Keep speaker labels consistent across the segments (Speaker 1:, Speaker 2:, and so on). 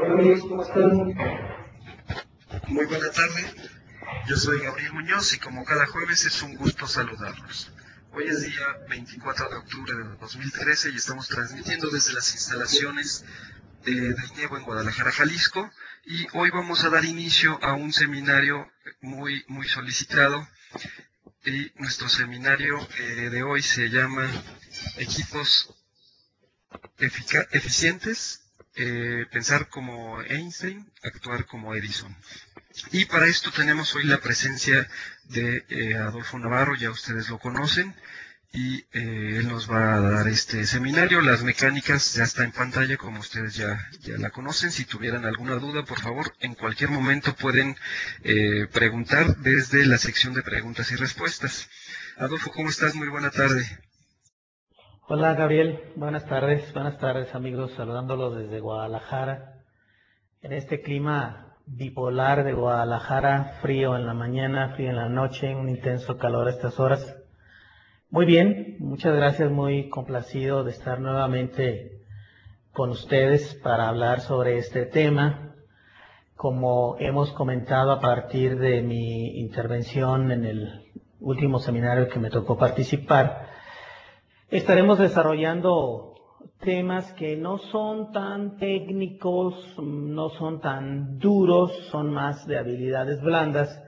Speaker 1: Hola amigos, ¿cómo están?
Speaker 2: Muy buena tarde, yo soy Gabriel Muñoz y como cada jueves es un gusto saludarlos. Hoy es día 24 de octubre de 2013 y estamos transmitiendo desde las instalaciones del Nievo en Guadalajara, Jalisco, y hoy vamos a dar inicio a un seminario muy solicitado. Y nuestro seminario de hoy se llama Equipos Eficientes, pensar como Einstein, actuar como Edison. Y para esto tenemos hoy la presencia de Adolfo Navarro, ya ustedes lo conocen, y él nos va a dar este seminario. Las mecánicas ya está en pantalla, como ustedes ya la conocen. Si tuvieran alguna duda, por favor, en cualquier momento pueden preguntar desde la sección de preguntas y respuestas. Adolfo, ¿cómo estás? Muy buena tarde.
Speaker 1: Hola Gabriel, buenas tardes amigos, saludándolos desde Guadalajara, en este clima bipolar de Guadalajara, frío en la mañana, frío en la noche, un intenso calor a estas horas. Muy bien, muchas gracias, muy complacido de estar nuevamente con ustedes para hablar sobre este tema. Como hemos comentado a partir de mi intervención en el último seminario que me tocó participar, estaremos desarrollando temas que no son tan técnicos, no son tan duros, son más de habilidades blandas,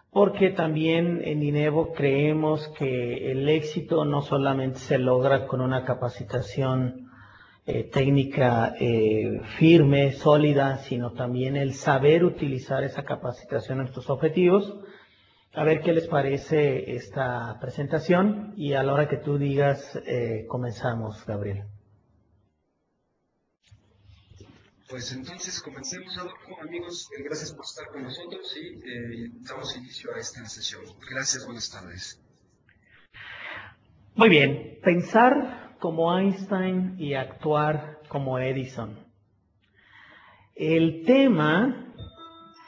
Speaker 1: porque también en INEVO creemos que el éxito no solamente se logra con una capacitación técnica firme, sólida, sino también el saber utilizar esa capacitación en nuestros objetivos. A ver qué les parece esta presentación y a la hora que tú digas, comenzamos, Gabriel.
Speaker 2: Pues entonces comencemos, Adolfo. Amigos, gracias por estar con nosotros y damos inicio a esta sesión. Gracias, buenas tardes.
Speaker 1: Muy bien, pensar como Einstein y actuar como Edison. El tema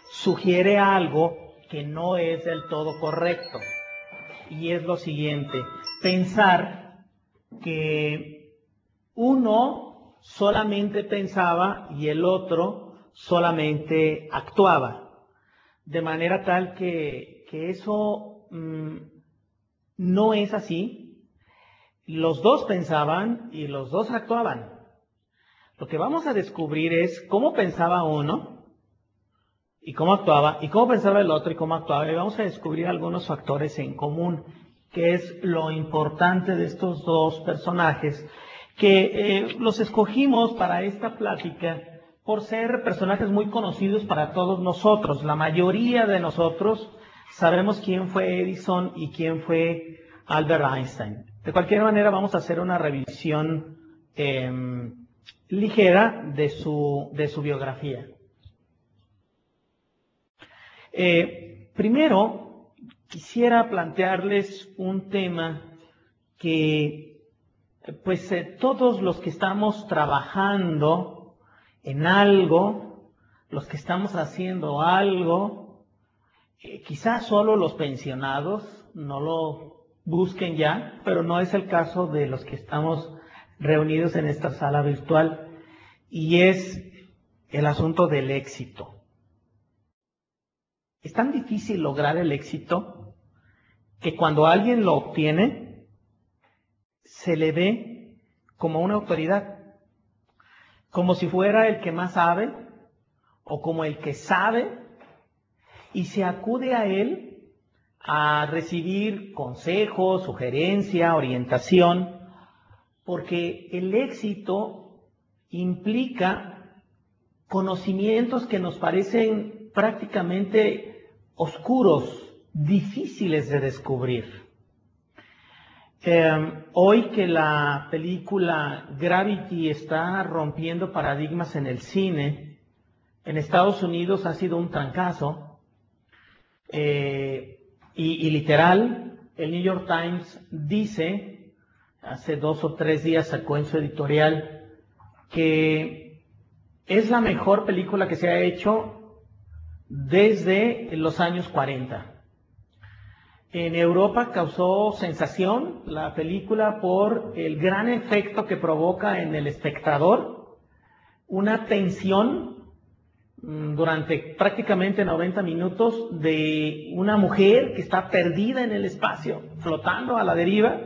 Speaker 1: sugiere algo que no es del todo correcto y es lo siguiente: pensar que uno solamente pensaba y el otro solamente actuaba, de manera tal que eso no es así. Los dos pensaban y los dos actuaban. Lo que vamos a descubrir es cómo pensaba uno y cómo actuaba, y cómo pensaba el otro y cómo actuaba, y vamos a descubrir algunos factores en común, que es lo importante de estos dos personajes, que los escogimos para esta plática por ser personajes muy conocidos para todos nosotros. La mayoría de nosotros sabemos quién fue Edison y quién fue Albert Einstein. De cualquier manera, vamos a hacer una revisión ligera de su biografía. Primero, quisiera plantearles un tema que pues todos los que estamos trabajando en algo, los que estamos haciendo algo, quizás solo los pensionados no lo busquen ya, pero no es el caso de los que estamos reunidos en esta sala virtual, y es el asunto del éxito. Es tan difícil lograr el éxito que cuando alguien lo obtiene, se le ve como una autoridad, como si fuera el que más sabe o como el que sabe, y se acude a él a recibir consejos, sugerencia, orientación, porque el éxito implica conocimientos que nos parecen prácticamente oscuros, difíciles de descubrir. Hoy que la película Gravity está rompiendo paradigmas en el cine, en Estados Unidos ha sido un trancazo, y literal, el New York Times dice, hace 2 o 3 días sacó en su editorial, que es la mejor película que se ha hecho desde los años 40. En Europa causó sensación la película por el gran efecto que provoca en el espectador, una tensión durante prácticamente 90 minutos de una mujer que está perdida en el espacio, flotando a la deriva,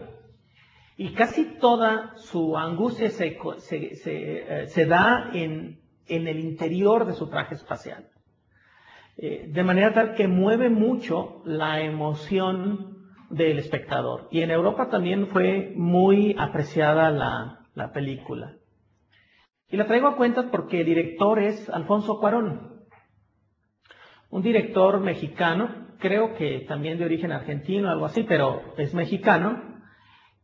Speaker 1: y casi toda su angustia se da en el interior de su traje espacial. De manera tal que mueve mucho la emoción del espectador. Y en Europa también fue muy apreciada la película. Y la traigo a cuenta porque el director es Alfonso Cuarón, un director mexicano, creo que también de origen argentino, algo así, pero es mexicano.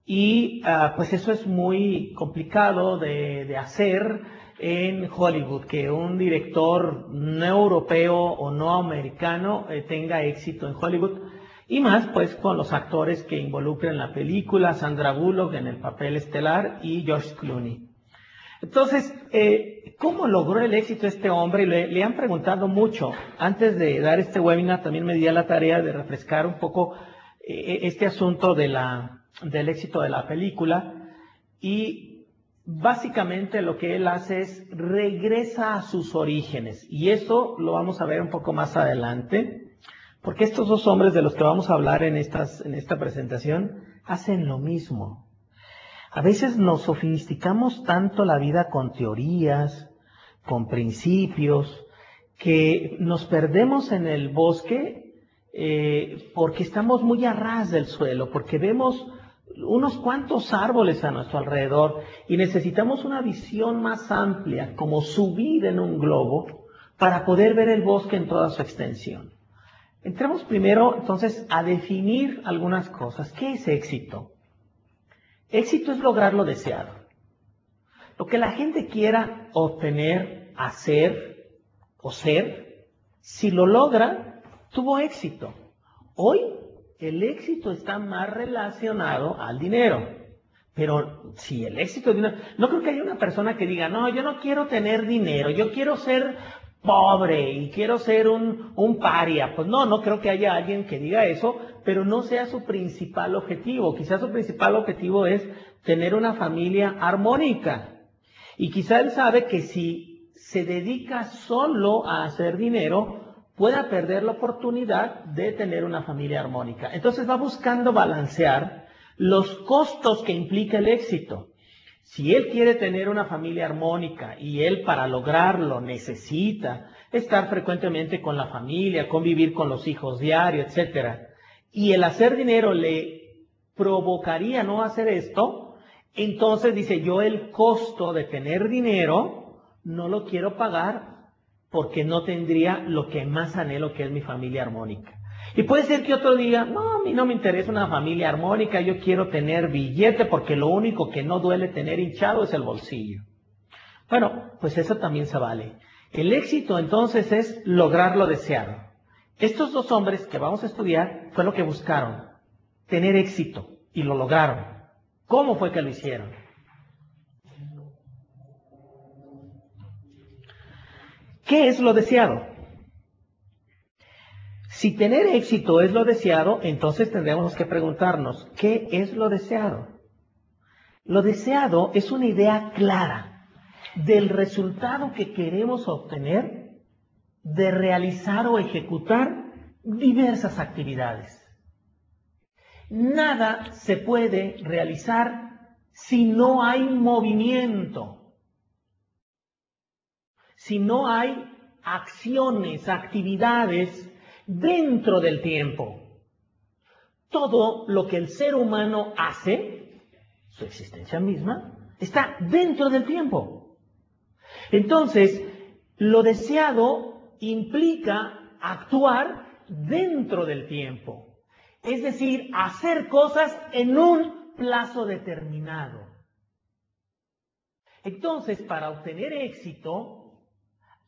Speaker 1: Y pues eso es muy complicado de hacer en Hollywood, que un director no europeo o no americano tenga éxito en Hollywood. Y más pues con los actores que involucran la película, Sandra Bullock en el papel estelar y George Clooney. Entonces, ¿cómo logró el éxito este hombre? Le han preguntado mucho. Antes de dar este webinar también me di a la tarea de refrescar un poco este asunto del éxito de la película, y básicamente lo que él hace es regresa a sus orígenes, y eso lo vamos a ver un poco más adelante, porque estos dos hombres de los que vamos a hablar en esta presentación hacen lo mismo. A veces nos sofisticamos tanto la vida con teorías, con principios, que nos perdemos en el bosque porque estamos muy a ras del suelo, porque vemos unos cuantos árboles a nuestro alrededor y necesitamos una visión más amplia, como subir en un globo para poder ver el bosque en toda su extensión. Entremos primero entonces a definir algunas cosas. ¿Qué es éxito? Éxito es lograr lo deseado. Lo que la gente quiera obtener, hacer o ser, si lo logra, tuvo éxito. Hoy el éxito está más relacionado al dinero. Pero si el éxito de no creo que haya una persona que diga, no, yo no quiero tener dinero, yo quiero ser pobre y quiero ser un paria. Pues no creo que haya alguien que diga eso, pero no sea su principal objetivo. Quizás su principal objetivo es tener una familia armónica. Y quizá él sabe que si se dedica solo a hacer dinero, pueda perder la oportunidad de tener una familia armónica. Entonces va buscando balancear los costos que implica el éxito. Si él quiere tener una familia armónica y él para lograrlo necesita estar frecuentemente con la familia, convivir con los hijos diario, etc., y el hacer dinero le provocaría no hacer esto, entonces dice, yo el costo de tener dinero no lo quiero pagar porque no tendría lo que más anhelo, que es mi familia armónica. Y puede ser que otro diga, no, a mí no me interesa una familia armónica, yo quiero tener billete porque lo único que no duele tener hinchado es el bolsillo. Bueno, pues eso también se vale. El éxito entonces es lograr lo deseado. Estos dos hombres que vamos a estudiar fue lo que buscaron, tener éxito, y lo lograron. ¿Cómo fue que lo hicieron? ¿Qué es lo deseado? Si tener éxito es lo deseado, entonces tendremos que preguntarnos, ¿qué es lo deseado? Lo deseado es una idea clara del resultado que queremos obtener de realizar o ejecutar diversas actividades. Nada se puede realizar si no hay movimiento, si no hay acciones, actividades dentro del tiempo. Todo lo que el ser humano hace, su existencia misma, está dentro del tiempo. Entonces, lo deseado implica actuar dentro del tiempo. Es decir, hacer cosas en un plazo determinado. Entonces, para obtener éxito,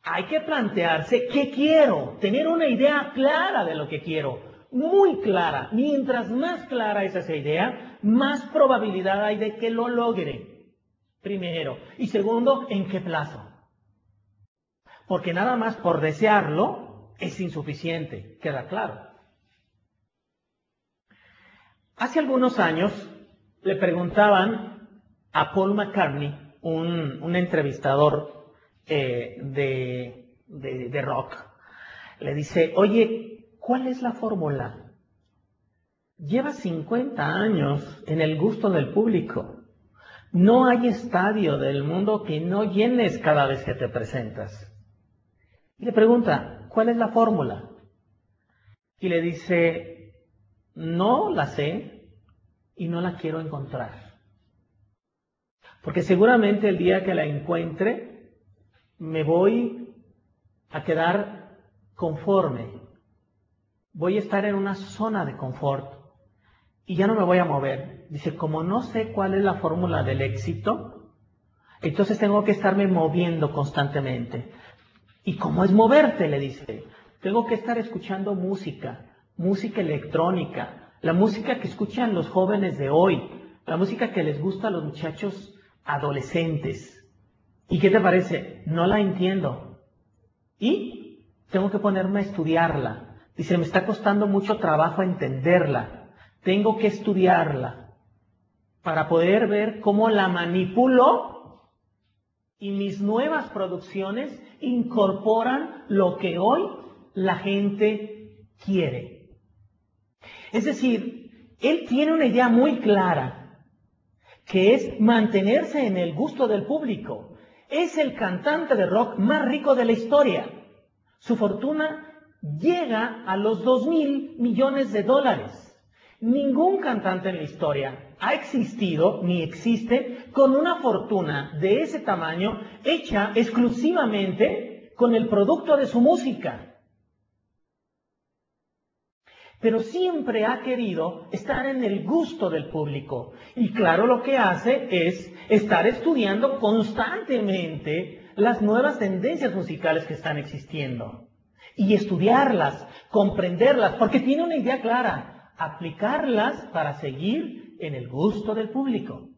Speaker 1: hay que plantearse qué quiero, tener una idea clara de lo que quiero, muy clara. Mientras más clara es esa idea, más probabilidad hay de que lo logre, primero. Y segundo, ¿en qué plazo? Porque nada más por desearlo es insuficiente, queda claro. Hace algunos años le preguntaban a Paul McCartney, un entrevistador de de rock. Le dice, oye, ¿cuál es la fórmula? Llevas 50 años en el gusto del público. No hay estadio del mundo que no llenes cada vez que te presentas. Y le pregunta, ¿cuál es la fórmula? Y le dice, no la sé y no la quiero encontrar. Porque seguramente el día que la encuentre, me voy a quedar conforme. Voy a estar en una zona de confort y ya no me voy a mover. Dice, como no sé cuál es la fórmula del éxito, entonces tengo que estarme moviendo constantemente. ¿Y cómo es moverte? Le dice. Tengo que estar escuchando música electrónica, la música que escuchan los jóvenes de hoy, la música que les gusta a los muchachos adolescentes. ¿Y qué te parece? No la entiendo. Y tengo que ponerme a estudiarla. Dice, me está costando mucho trabajo entenderla. Tengo que estudiarla para poder ver cómo la manipulo y mis nuevas producciones incorporan lo que hoy la gente quiere. Es decir, él tiene una idea muy clara, que es mantenerse en el gusto del público. Es el cantante de rock más rico de la historia. Su fortuna llega a los $2,000 millones. Ningún cantante en la historia ha existido ni existe con una fortuna de ese tamaño hecha exclusivamente con el producto de su música. Pero siempre ha querido estar en el gusto del público. Y claro, lo que hace es estar estudiando constantemente las nuevas tendencias musicales que están existiendo. Y estudiarlas, comprenderlas, porque tiene una idea clara, aplicarlas para seguir en el gusto del público.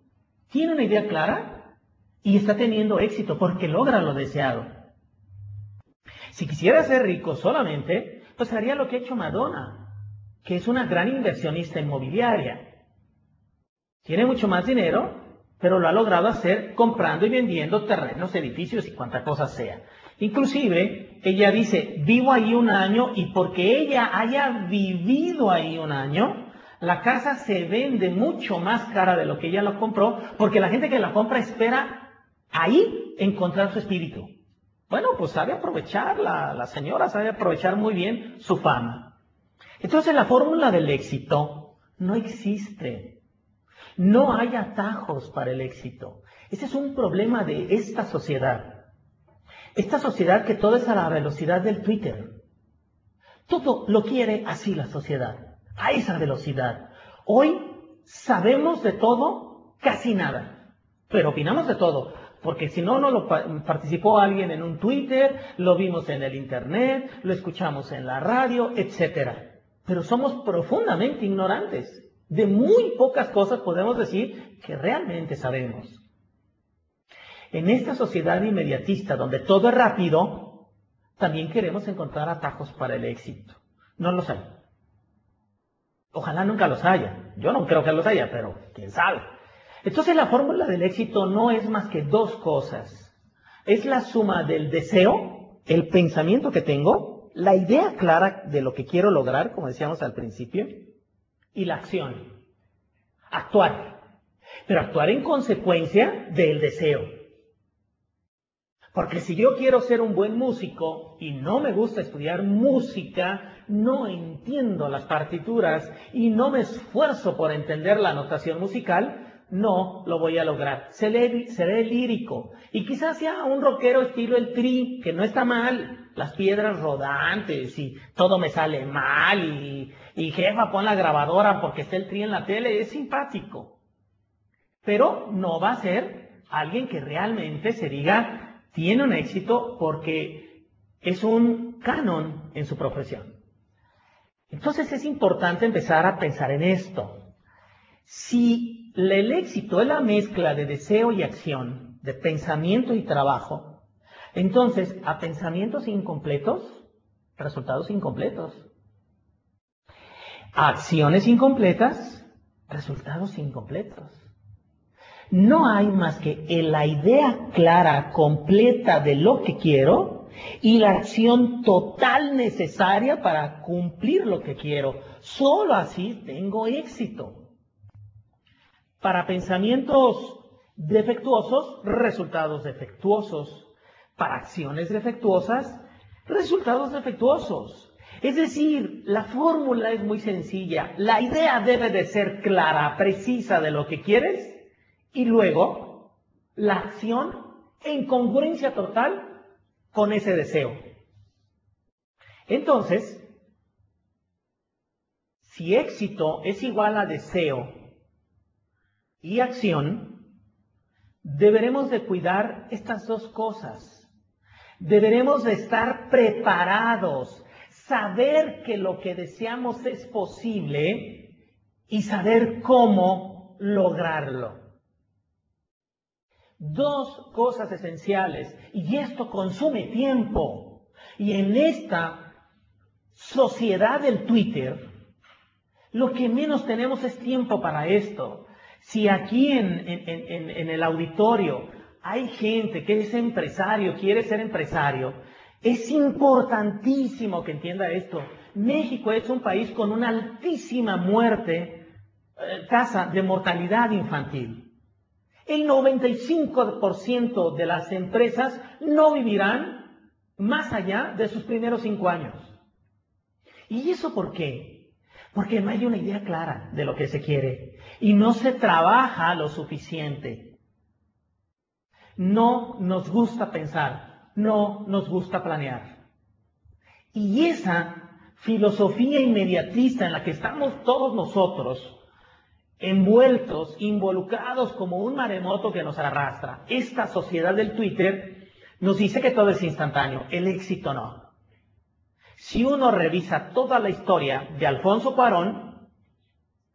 Speaker 1: Tiene una idea clara y está teniendo éxito porque logra lo deseado. Si quisiera ser rico solamente, pues haría lo que ha hecho Madonna, que es una gran inversionista inmobiliaria. Tiene mucho más dinero, pero lo ha logrado hacer comprando y vendiendo terrenos, edificios y cuanta cosa sea. Inclusive, ella dice, vivo ahí un año y porque ella haya vivido ahí un año, la casa se vende mucho más cara de lo que ella lo compró, porque la gente que la compra espera ahí encontrar su espíritu. Bueno, pues sabe aprovechar, la señora sabe aprovechar muy bien su fama. Entonces la fórmula del éxito no existe. No hay atajos para el éxito. Ese es un problema de esta sociedad. Esta sociedad que todo es a la velocidad del Twitter. Todo lo quiere así la sociedad, a esa velocidad. Hoy sabemos de todo, casi nada, pero opinamos de todo. Porque si no, no lo participó alguien en un Twitter, lo vimos en el Internet, lo escuchamos en la radio, etc. Pero somos profundamente ignorantes. De muy pocas cosas podemos decir que realmente sabemos. En esta sociedad inmediatista donde todo es rápido, también queremos encontrar atajos para el éxito. No los hay. Ojalá nunca los haya. Yo no creo que los haya, pero quién sabe. Entonces la fórmula del éxito no es más que dos cosas. Es la suma del deseo, el pensamiento que tengo, la idea clara de lo que quiero lograr, como decíamos al principio, y la acción. Actuar. Pero actuar en consecuencia del deseo. Porque si yo quiero ser un buen músico y no me gusta estudiar música, no entiendo las partituras y no me esfuerzo por entender la notación musical, no lo voy a lograr. Seré lírico. Y quizás sea un rockero estilo el Tri, que no está mal. Las piedras rodantes y todo me sale mal y jefa, pon la grabadora porque está el Tri en la tele. Es simpático. Pero no va a ser alguien que realmente se diga tiene un éxito porque es un canon en su profesión. Entonces es importante empezar a pensar en esto. Si el éxito es la mezcla de deseo y acción, de pensamiento y trabajo, entonces a pensamientos incompletos, resultados incompletos. A acciones incompletas, resultados incompletos. No hay más que la idea clara, completa de lo que quiero y la acción total necesaria para cumplir lo que quiero. Solo así tengo éxito. Para pensamientos defectuosos, resultados defectuosos. Para acciones defectuosas, resultados defectuosos. Es decir, la fórmula es muy sencilla. La idea debe de ser clara, precisa de lo que quieres, y luego la acción en congruencia total con ese deseo. Entonces, si éxito es igual a deseo y acción, deberemos de cuidar estas dos cosas. Deberemos de estar preparados, saber que lo que deseamos es posible y saber cómo lograrlo. Dos cosas esenciales, y esto consume tiempo. Y en esta sociedad del Twitter, lo que menos tenemos es tiempo para esto. Si aquí en el auditorio hay gente que es empresario, quiere ser empresario, es importantísimo que entienda esto. México es un país con una altísima tasa de mortalidad infantil. El 95% de las empresas no vivirán más allá de sus primeros 5 años. ¿Y eso por qué? Porque no hay una idea clara de lo que se quiere y no se trabaja lo suficiente. No nos gusta pensar, no nos gusta planear. Y esa filosofía inmediatista en la que estamos todos nosotros, envueltos, involucrados como un maremoto que nos arrastra, esta sociedad del Twitter nos dice que todo es instantáneo, el éxito no. Si uno revisa toda la historia de Alfonso Cuarón,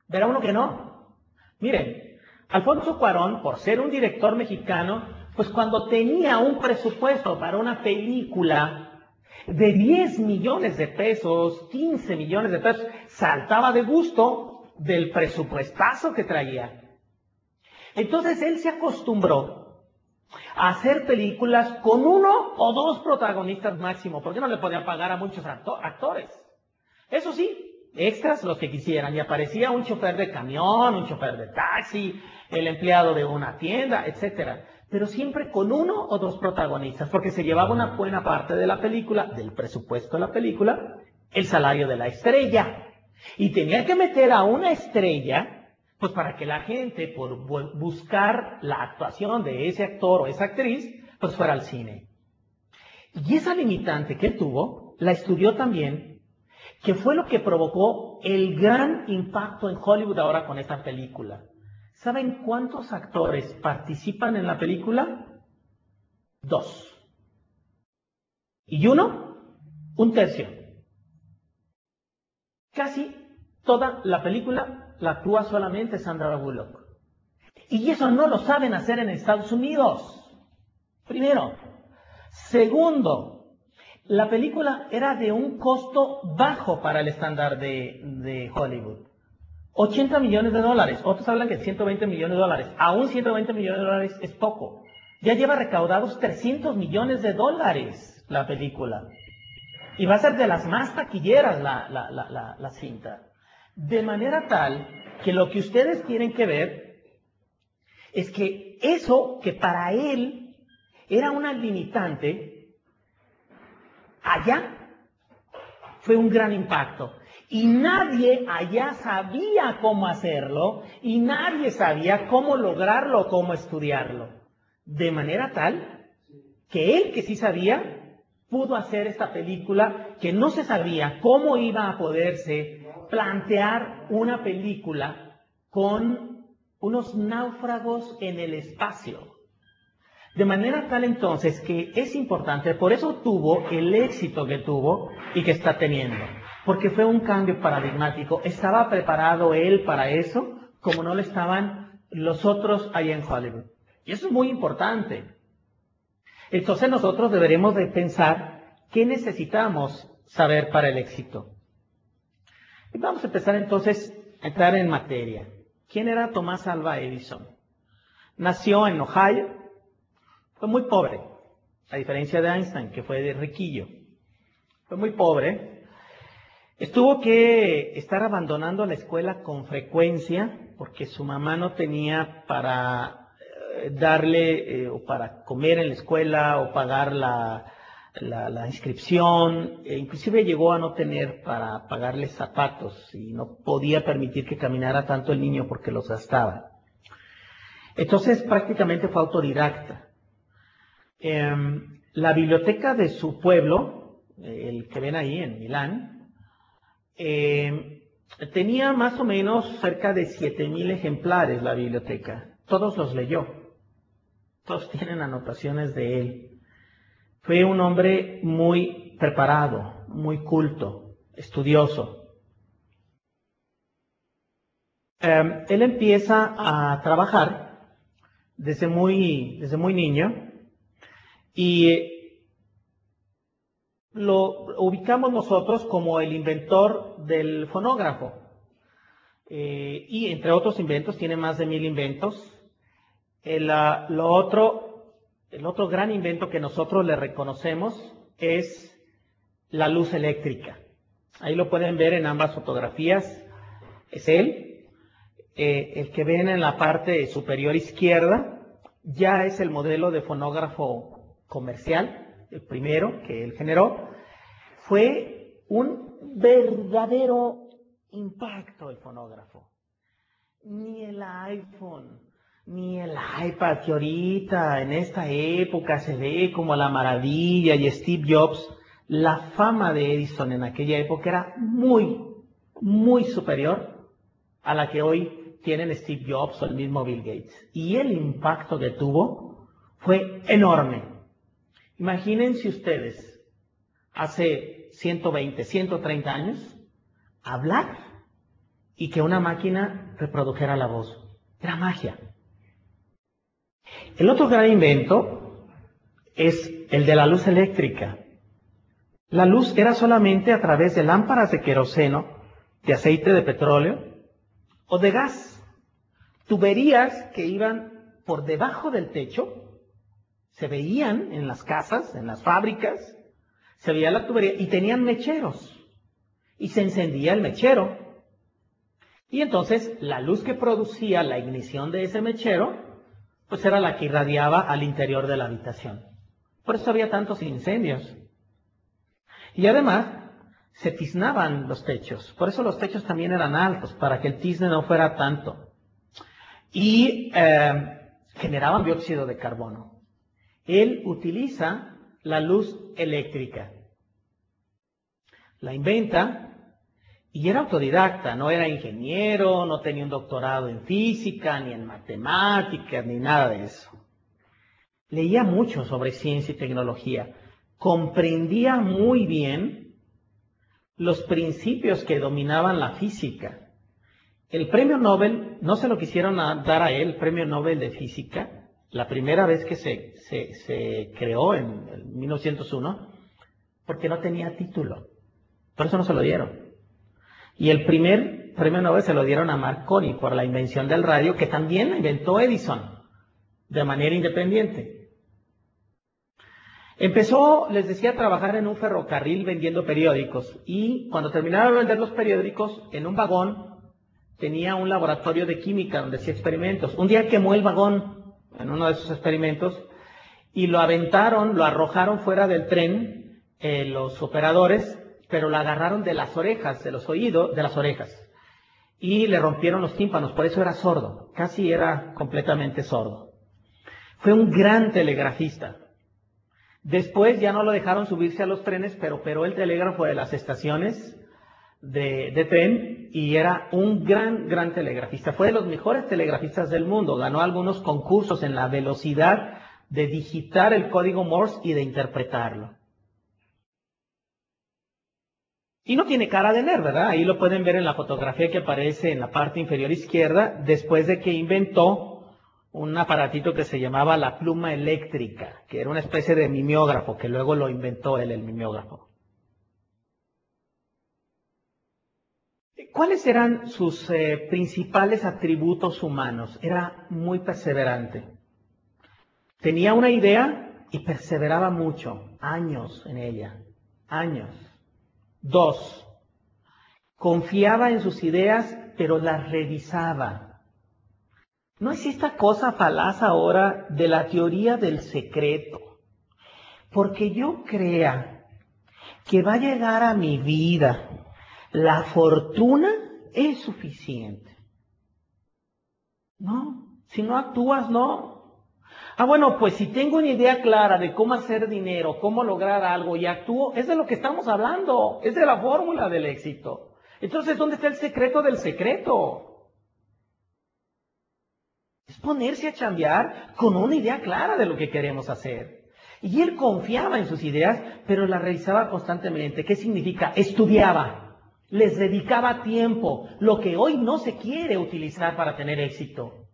Speaker 1: verá uno que no. Miren, Alfonso Cuarón, por ser un director mexicano, pues cuando tenía un presupuesto para una película de 10 millones de pesos, 15 millones de pesos, saltaba de gusto del presupuestazo que traía. Entonces él se acostumbró a hacer películas con 1 o 2 protagonistas máximo, porque no le podían pagar a muchos actores. Eso sí, extras los que quisieran, y aparecía un chofer de camión, un chofer de taxi, el empleado de una tienda, etcétera. Pero siempre con 1 o 2 protagonistas, porque se llevaba una buena parte de la película, del presupuesto de la película, el salario de la estrella. Y tenía que meter a una estrella, pues para que la gente, por buscar la actuación de ese actor o esa actriz, pues fuera al cine. Y esa limitante que él tuvo, la estudió también, que fue lo que provocó el gran impacto en Hollywood ahora con esta película. ¿Saben cuántos actores participan en la película? 2. Y uno, 1/3. Casi toda la película la actúa solamente Sandra Bullock. Y eso no lo saben hacer en Estados Unidos. Primero. Segundo, la película era de un costo bajo para el estándar de Hollywood. $80 millones. Otros hablan que $120 millones. Aún $120 millones es poco. Ya lleva recaudados $300 millones la película. Y va a ser de las más taquilleras la cinta. De manera tal que lo que ustedes tienen que ver es que eso que para él era una limitante, allá fue un gran impacto. Y nadie allá sabía cómo hacerlo, y nadie sabía cómo lograrlo, cómo estudiarlo. De manera tal que él, que sí sabía, pudo hacer esta película que no se sabía cómo iba a poderse plantear una película con unos náufragos en el espacio. De manera tal entonces que es importante, por eso tuvo el éxito que tuvo y que está teniendo. Porque fue un cambio paradigmático. ¿Estaba preparado él para eso? Como no lo estaban los otros allá en Hollywood. Y eso es muy importante. Entonces nosotros deberemos de pensar qué necesitamos saber para el éxito. Y vamos a empezar entonces a entrar en materia. ¿Quién era Thomas Alva Edison? Nació en Ohio. Fue muy pobre. a diferencia de Einstein, que fue de riquillo. Fue muy pobre. Tuvo que estar abandonando la escuela con frecuencia porque su mamá no tenía para darle o para comer en la escuela o pagar la inscripción. Inclusive llegó a no tener para pagarle zapatos y no podía permitir que caminara tanto el niño porque los gastaba. Entonces prácticamente fue autodidacta. La biblioteca de su pueblo, el que ven ahí en Milán, tenía más o menos cerca de 7,000 ejemplares la biblioteca. Todos los leyó. Todos tienen anotaciones de él. Fue un hombre muy preparado, muy culto, estudioso. Él empieza a trabajar desde muy niño y lo ubicamos nosotros como el inventor del fonógrafo. Y entre otros inventos, tiene más de 1,000 inventos. El otro gran invento que nosotros le reconocemos es la luz eléctrica. Ahí lo pueden ver en ambas fotografías. Es él. El que ven en la parte superior izquierda ya es el modelo de fonógrafo comercial, el primero que él generó. Fue un verdadero impacto el fonógrafo. Ni el iPhone, ni el iPad que ahorita en esta época se ve como la maravilla, y Steve Jobs, la fama de Edison en aquella época era muy, muy superior a la que hoy tienen Steve Jobs o el mismo Bill Gates. Y el impacto que tuvo fue enorme. Imagínense ustedes, hace 120, 130 años, hablar y que una máquina reprodujera la voz. Era magia. El otro gran invento es el de la luz eléctrica. La luz era solamente a través de lámparas de queroseno, de aceite de petróleo o de gas. Tuberías que iban por debajo del techo, se veían en las casas, en las fábricas, se veía la tubería y tenían mecheros. Y se encendía el mechero. Y entonces la luz que producía la ignición de ese mechero, pues era la que irradiaba al interior de la habitación. Por eso había tantos incendios. Y además se tiznaban los techos. Por eso los techos también eran altos, para que el tizne no fuera tanto. Y generaban dióxido de carbono. Él utiliza la luz eléctrica. La inventa y era autodidacta, no era ingeniero, no tenía un doctorado en física, ni en matemáticas, ni nada de eso. Leía mucho sobre ciencia y tecnología. Comprendía muy bien los principios que dominaban la física. El premio Nobel, no se lo quisieron dar a él, el premio Nobel de Física, la primera vez que se creó en 1901, porque no tenía título. Por eso no se lo dieron. Y el primer premio Nobel se lo dieron a Marconi por la invención del radio, que también inventó Edison de manera independiente. Empezó, les decía, a trabajar en un ferrocarril vendiendo periódicos. Y cuando terminaba de vender los periódicos, en un vagón tenía un laboratorio de química donde hacía experimentos. Un día quemó el vagón en uno de esos experimentos y lo aventaron, lo arrojaron fuera del tren los operadores, pero lo agarraron de las orejas, de los oídos, de las orejas. Y le rompieron los tímpanos, por eso era sordo, casi era completamente sordo. Fue un gran telegrafista. Después ya no lo dejaron subirse a los trenes, pero operó el telégrafo de las estaciones de tren y era un gran telegrafista. Fue de los mejores telegrafistas del mundo, ganó algunos concursos en la velocidad de digitar el código Morse y de interpretarlo. Y no tiene cara de nerd, ¿verdad? Ahí lo pueden ver en la fotografía que aparece en la parte inferior izquierda, después de que inventó un aparatito que se llamaba la pluma eléctrica, que era una especie de mimeógrafo, que luego lo inventó él, el mimeógrafo. ¿Cuáles eran sus principales atributos humanos? Era muy perseverante. Tenía una idea y perseveraba mucho, años en ella, años. 2, confiaba en sus ideas, pero las revisaba. No es esta cosa falaz ahora de la teoría del secreto, porque yo crea que va a llegar a mi vida la fortuna es suficiente. No, si no actúas, no. Ah, bueno, pues si tengo una idea clara de cómo hacer dinero, cómo lograr algo y actúo, es de lo que estamos hablando, es de la fórmula del éxito. Entonces, ¿dónde está el secreto del secreto? Es ponerse a chambear con una idea clara de lo que queremos hacer. Y él confiaba en sus ideas, pero las revisaba constantemente. ¿Qué significa? Estudiaba, les dedicaba tiempo, lo que hoy no se quiere utilizar para tener éxito.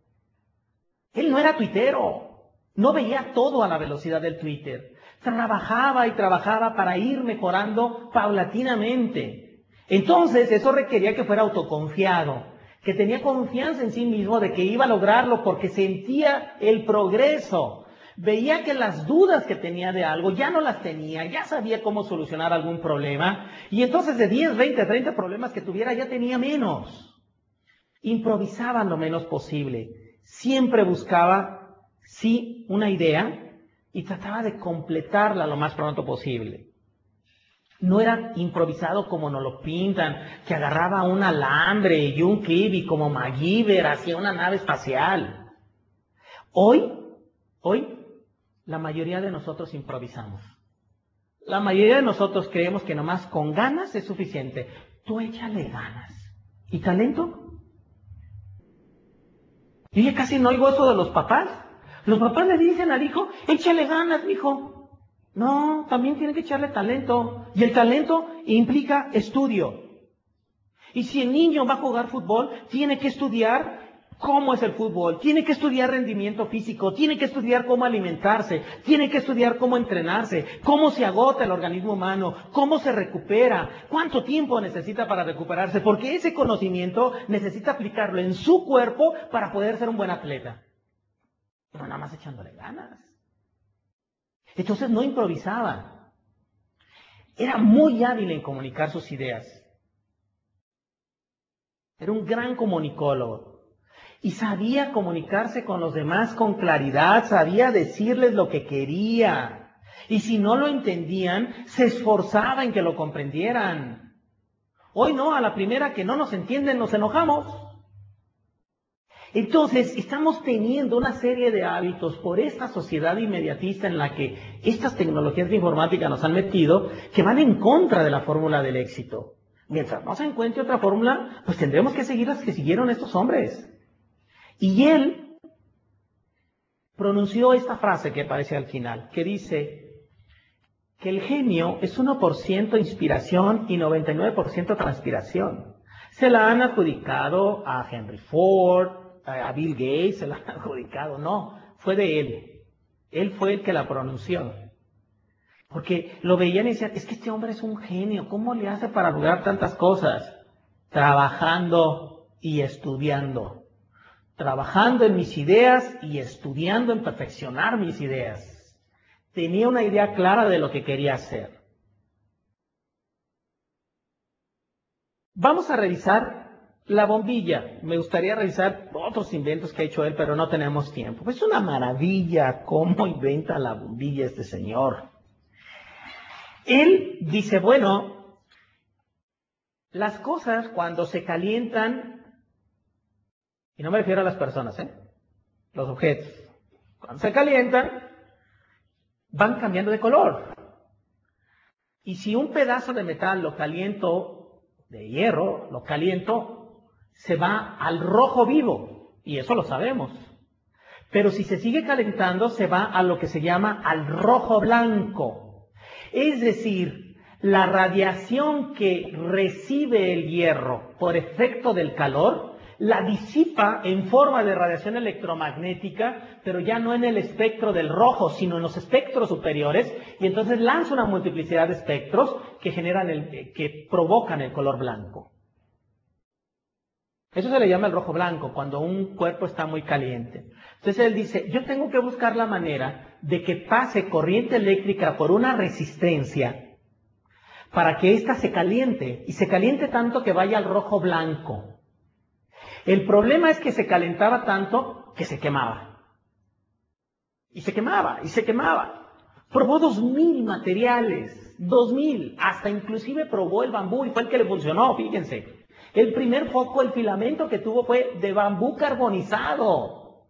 Speaker 1: Él no era tuitero, no veía todo a la velocidad del Twitter. Trabajaba y trabajaba para ir mejorando paulatinamente. Entonces, eso requería que fuera autoconfiado, que tenía confianza en sí mismo de que iba a lograrlo porque sentía el progreso. Veía que las dudas que tenía de algo ya no las tenía, ya sabía cómo solucionar algún problema, y entonces de 10, 20, 30 problemas que tuviera ya tenía menos. Improvisaba lo menos posible. Siempre buscaba, sí, una idea y trataba de completarla lo más pronto posible. No era improvisado como nos lo pintan, que agarraba un alambre y un clip y como MacGyver hacía una nave espacial. Hoy, la mayoría de nosotros improvisamos. La mayoría de nosotros creemos que nomás con ganas es suficiente. Tú échale ganas. ¿Y talento? Yo ya casi no oigo eso de los papás. Los papás le dicen al hijo, échale ganas, mijo. No, también tiene que echarle talento. Y el talento implica estudio. Y si el niño va a jugar fútbol, tiene que estudiar cómo es el fútbol, tiene que estudiar rendimiento físico, tiene que estudiar cómo alimentarse, tiene que estudiar cómo entrenarse, cómo se agota el organismo humano, cómo se recupera, cuánto tiempo necesita para recuperarse, porque ese conocimiento necesita aplicarlo en su cuerpo para poder ser un buen atleta. Pero nada más echándole ganas. Entonces no improvisaba. Era muy hábil en comunicar sus ideas. Era un gran comunicólogo. Y sabía comunicarse con los demás con claridad, sabía decirles lo que quería. Y si no lo entendían, se esforzaba en que lo comprendieran. Hoy no, a la primera que no nos entienden, nos enojamos. Entonces, estamos teniendo una serie de hábitos por esta sociedad inmediatista en la que estas tecnologías de informática nos han metido, que van en contra de la fórmula del éxito. Mientras no se encuentre otra fórmula, pues tendremos que seguir las que siguieron estos hombres. Y él pronunció esta frase que aparece al final, que dice que el genio es 1% inspiración y 99% transpiración. Se la han adjudicado a Henry Ford, a Bill Gates, se la han adjudicado. No, fue de él. Él fue el que la pronunció. Porque lo veían y decían, es que este hombre es un genio, ¿cómo le hace para lograr tantas cosas? Trabajando y estudiando. Trabajando en mis ideas y estudiando en perfeccionar mis ideas. Tenía una idea clara de lo que quería hacer. Vamos a revisar la bombilla. Me gustaría revisar otros inventos que ha hecho él, pero no tenemos tiempo. Es una maravilla cómo inventa la bombilla este señor. Él dice, bueno, las cosas cuando se calientan, y no me refiero a las personas, los objetos. Cuando se calientan, van cambiando de color. Y si un pedazo de metal lo caliento, de hierro, lo caliento, se va al rojo vivo. Y eso lo sabemos. Pero si se sigue calentando, se va a lo que se llama al rojo blanco. Es decir, la radiación que recibe el hierro por efecto del calor, la disipa en forma de radiación electromagnética, pero ya no en el espectro del rojo, sino en los espectros superiores, y entonces lanza una multiplicidad de espectros que que provocan el color blanco. Eso se le llama el rojo blanco, cuando un cuerpo está muy caliente. Entonces él dice, yo tengo que buscar la manera de que pase corriente eléctrica por una resistencia para que ésta se caliente, y se caliente tanto que vaya al rojo blanco. El problema es que se calentaba tanto que se quemaba. Y se quemaba, y se quemaba. Probó 2000 materiales, 2000, hasta inclusive probó el bambú y fue el que le funcionó, fíjense. El primer foco, el filamento que tuvo fue de bambú carbonizado.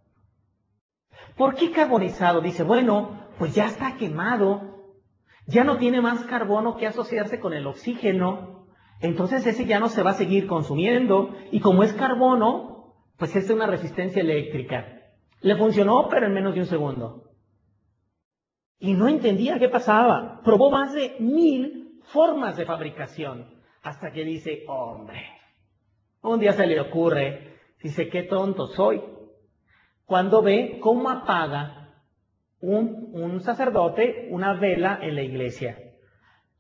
Speaker 1: ¿Por qué carbonizado? Dice, bueno, pues ya está quemado, ya no tiene más carbono que asociarse con el oxígeno, entonces ese ya no se va a seguir consumiendo, y como es carbono, pues es una resistencia eléctrica. Le funcionó, pero en menos de un segundo. Y no entendía qué pasaba. Probó más de 1000 formas de fabricación, hasta que dice, hombre, un día se le ocurre, dice, qué tonto soy, cuando ve cómo apaga un sacerdote una vela en la iglesia.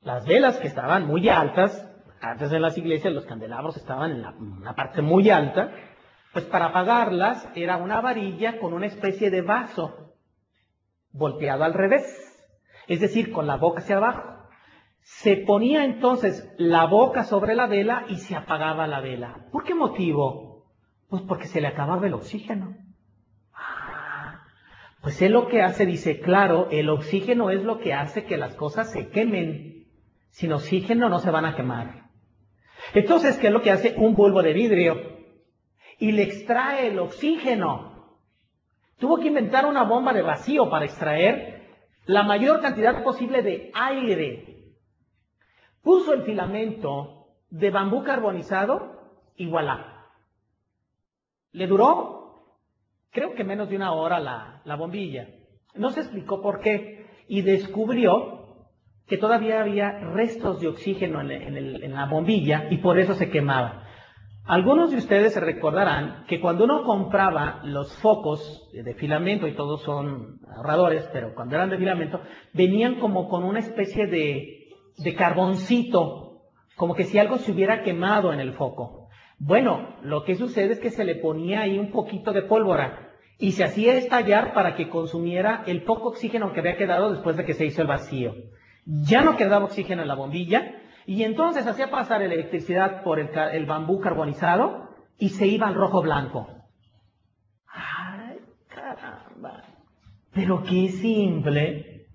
Speaker 1: Las velas que estaban muy altas, antes en las iglesias los candelabros estaban en una parte muy alta, pues para apagarlas era una varilla con una especie de vaso volteado al revés, es decir, con la boca hacia abajo. Se ponía entonces la boca sobre la vela y se apagaba la vela. ¿Por qué motivo? Pues porque se le acababa el oxígeno. Pues él lo que hace, dice, claro, el oxígeno es lo que hace que las cosas se quemen. Sin oxígeno no se van a quemar. Entonces, ¿qué es lo que hace? Un bulbo de vidrio. Y le extrae el oxígeno. Tuvo que inventar una bomba de vacío para extraer la mayor cantidad posible de aire. Puso el filamento de bambú carbonizado y voilà. Le duró, creo que menos de una hora la bombilla. No se explicó por qué. Y descubrió que todavía había restos de oxígeno en la bombilla y por eso se quemaba. Algunos de ustedes se recordarán que cuando uno compraba los focos de filamento, y todos son ahorradores, pero cuando eran de filamento, venían como con una especie de carboncito, como que si algo se hubiera quemado en el foco. Bueno, lo que sucede es que se le ponía ahí un poquito de pólvora y se hacía estallar para que consumiera el poco oxígeno que había quedado después de que se hizo el vacío. Ya no quedaba oxígeno en la bombilla y entonces hacía pasar electricidad por el bambú carbonizado y se iba al rojo blanco. ¡Ay, caramba! Pero qué simple,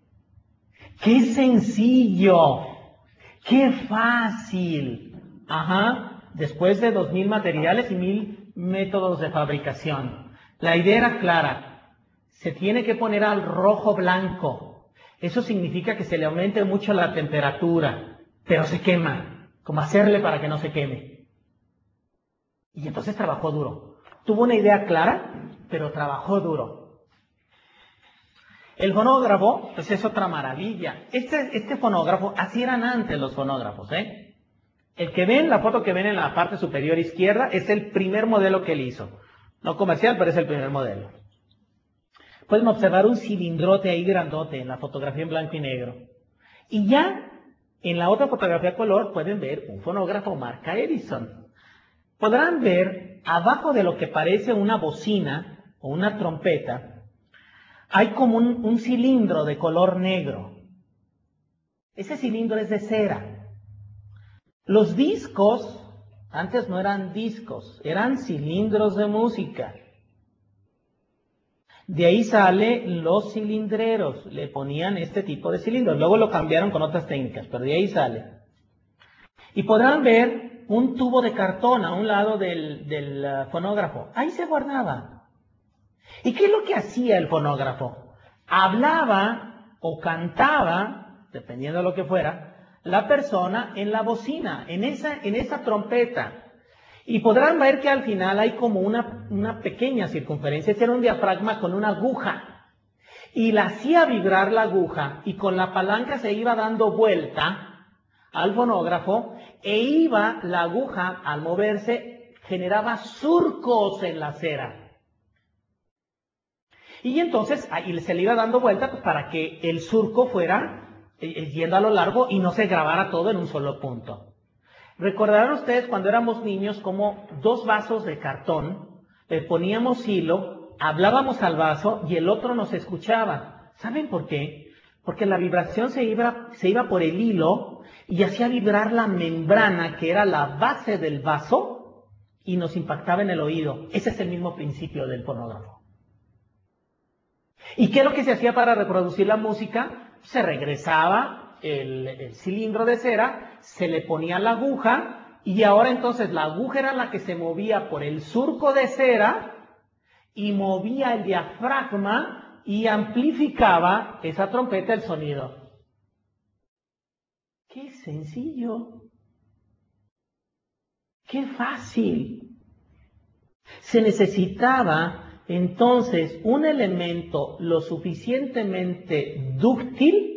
Speaker 1: qué sencillo, qué fácil. Ajá, después de 2000 materiales y 1000 métodos de fabricación. La idea era clara, se tiene que poner al rojo blanco. Eso significa que se le aumente mucho la temperatura, pero se quema, como hacerle para que no se queme. Y entonces trabajó duro. Tuvo una idea clara, pero trabajó duro. El fonógrafo, pues es otra maravilla. Este fonógrafo, así eran antes los fonógrafos, ¿eh? El que ven, la foto que ven en la parte superior izquierda, es el primer modelo que él hizo. No comercial, pero es el primer modelo. Pueden observar un cilindrote ahí grandote en la fotografía en blanco y negro. Y ya en la otra fotografía color pueden ver un fonógrafo marca Edison. Podrán ver abajo de lo que parece una bocina o una trompeta, hay como un cilindro de color negro. Ese cilindro es de cera. Los discos, antes no eran discos, eran cilindros de música. De ahí salen los cilindreros, le ponían este tipo de cilindros, luego lo cambiaron con otras técnicas, pero de ahí sale. Y podrán ver un tubo de cartón a un lado del fonógrafo, ahí se guardaba. ¿Y qué es lo que hacía el fonógrafo? Hablaba o cantaba, dependiendo de lo que fuera, la persona en la bocina, en esa trompeta. Y podrán ver que al final hay como una pequeña circunferencia. Ese era un diafragma con una aguja. Y la hacía vibrar la aguja y con la palanca se iba dando vuelta al fonógrafo e iba la aguja al moverse, generaba surcos en la cera. Y entonces ahí se le iba dando vuelta pues, para que el surco fuera yendo a lo largo y no se grabara todo en un solo punto. Recordarán ustedes cuando éramos niños como 2 vasos de cartón, le poníamos hilo, hablábamos al vaso y el otro nos escuchaba. ¿Saben por qué? Porque la vibración se iba por el hilo y hacía vibrar la membrana, que era la base del vaso, y nos impactaba en el oído. Ese es el mismo principio del fonógrafo. ¿Y qué es lo que se hacía para reproducir la música? Se regresaba el cilindro de cera, se le ponía la aguja, y ahora entonces la aguja era la que se movía por el surco de cera y movía el diafragma y amplificaba esa trompeta el sonido. ¡Qué sencillo! ¡Qué fácil! Se necesitaba entonces un elemento lo suficientemente dúctil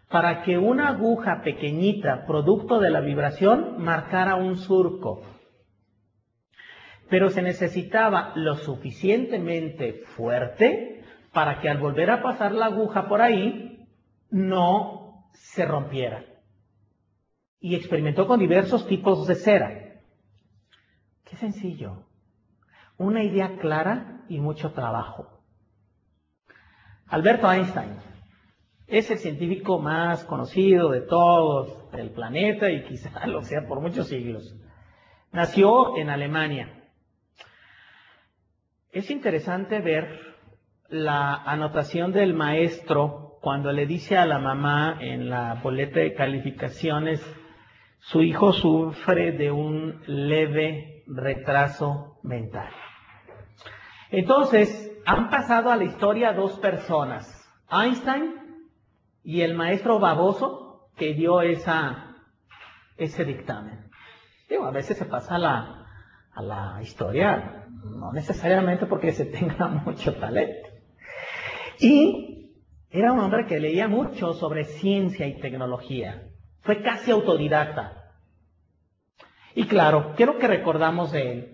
Speaker 1: para que una aguja pequeñita, producto de la vibración, marcara un surco. Pero se necesitaba lo suficientemente fuerte para que al volver a pasar la aguja por ahí, no se rompiera. Y experimentó con diversos tipos de cera. ¡Qué sencillo! Una idea clara y mucho trabajo. Alberto Einstein es el científico más conocido de todos el planeta y quizá lo sea por muchos siglos. Nació en Alemania. Es interesante ver la anotación del maestro cuando le dice a la mamá en la boleta de calificaciones: su hijo sufre de un leve retraso mental. Entonces, han pasado a la historia dos personas, Einstein y el maestro baboso que dio ese dictamen. Digo, a veces se pasa a la historia, no necesariamente porque se tenga mucho talento. Y era un hombre que leía mucho sobre ciencia y tecnología. Fue casi autodidacta. Y claro, ¿qué es lo que recordamos de él?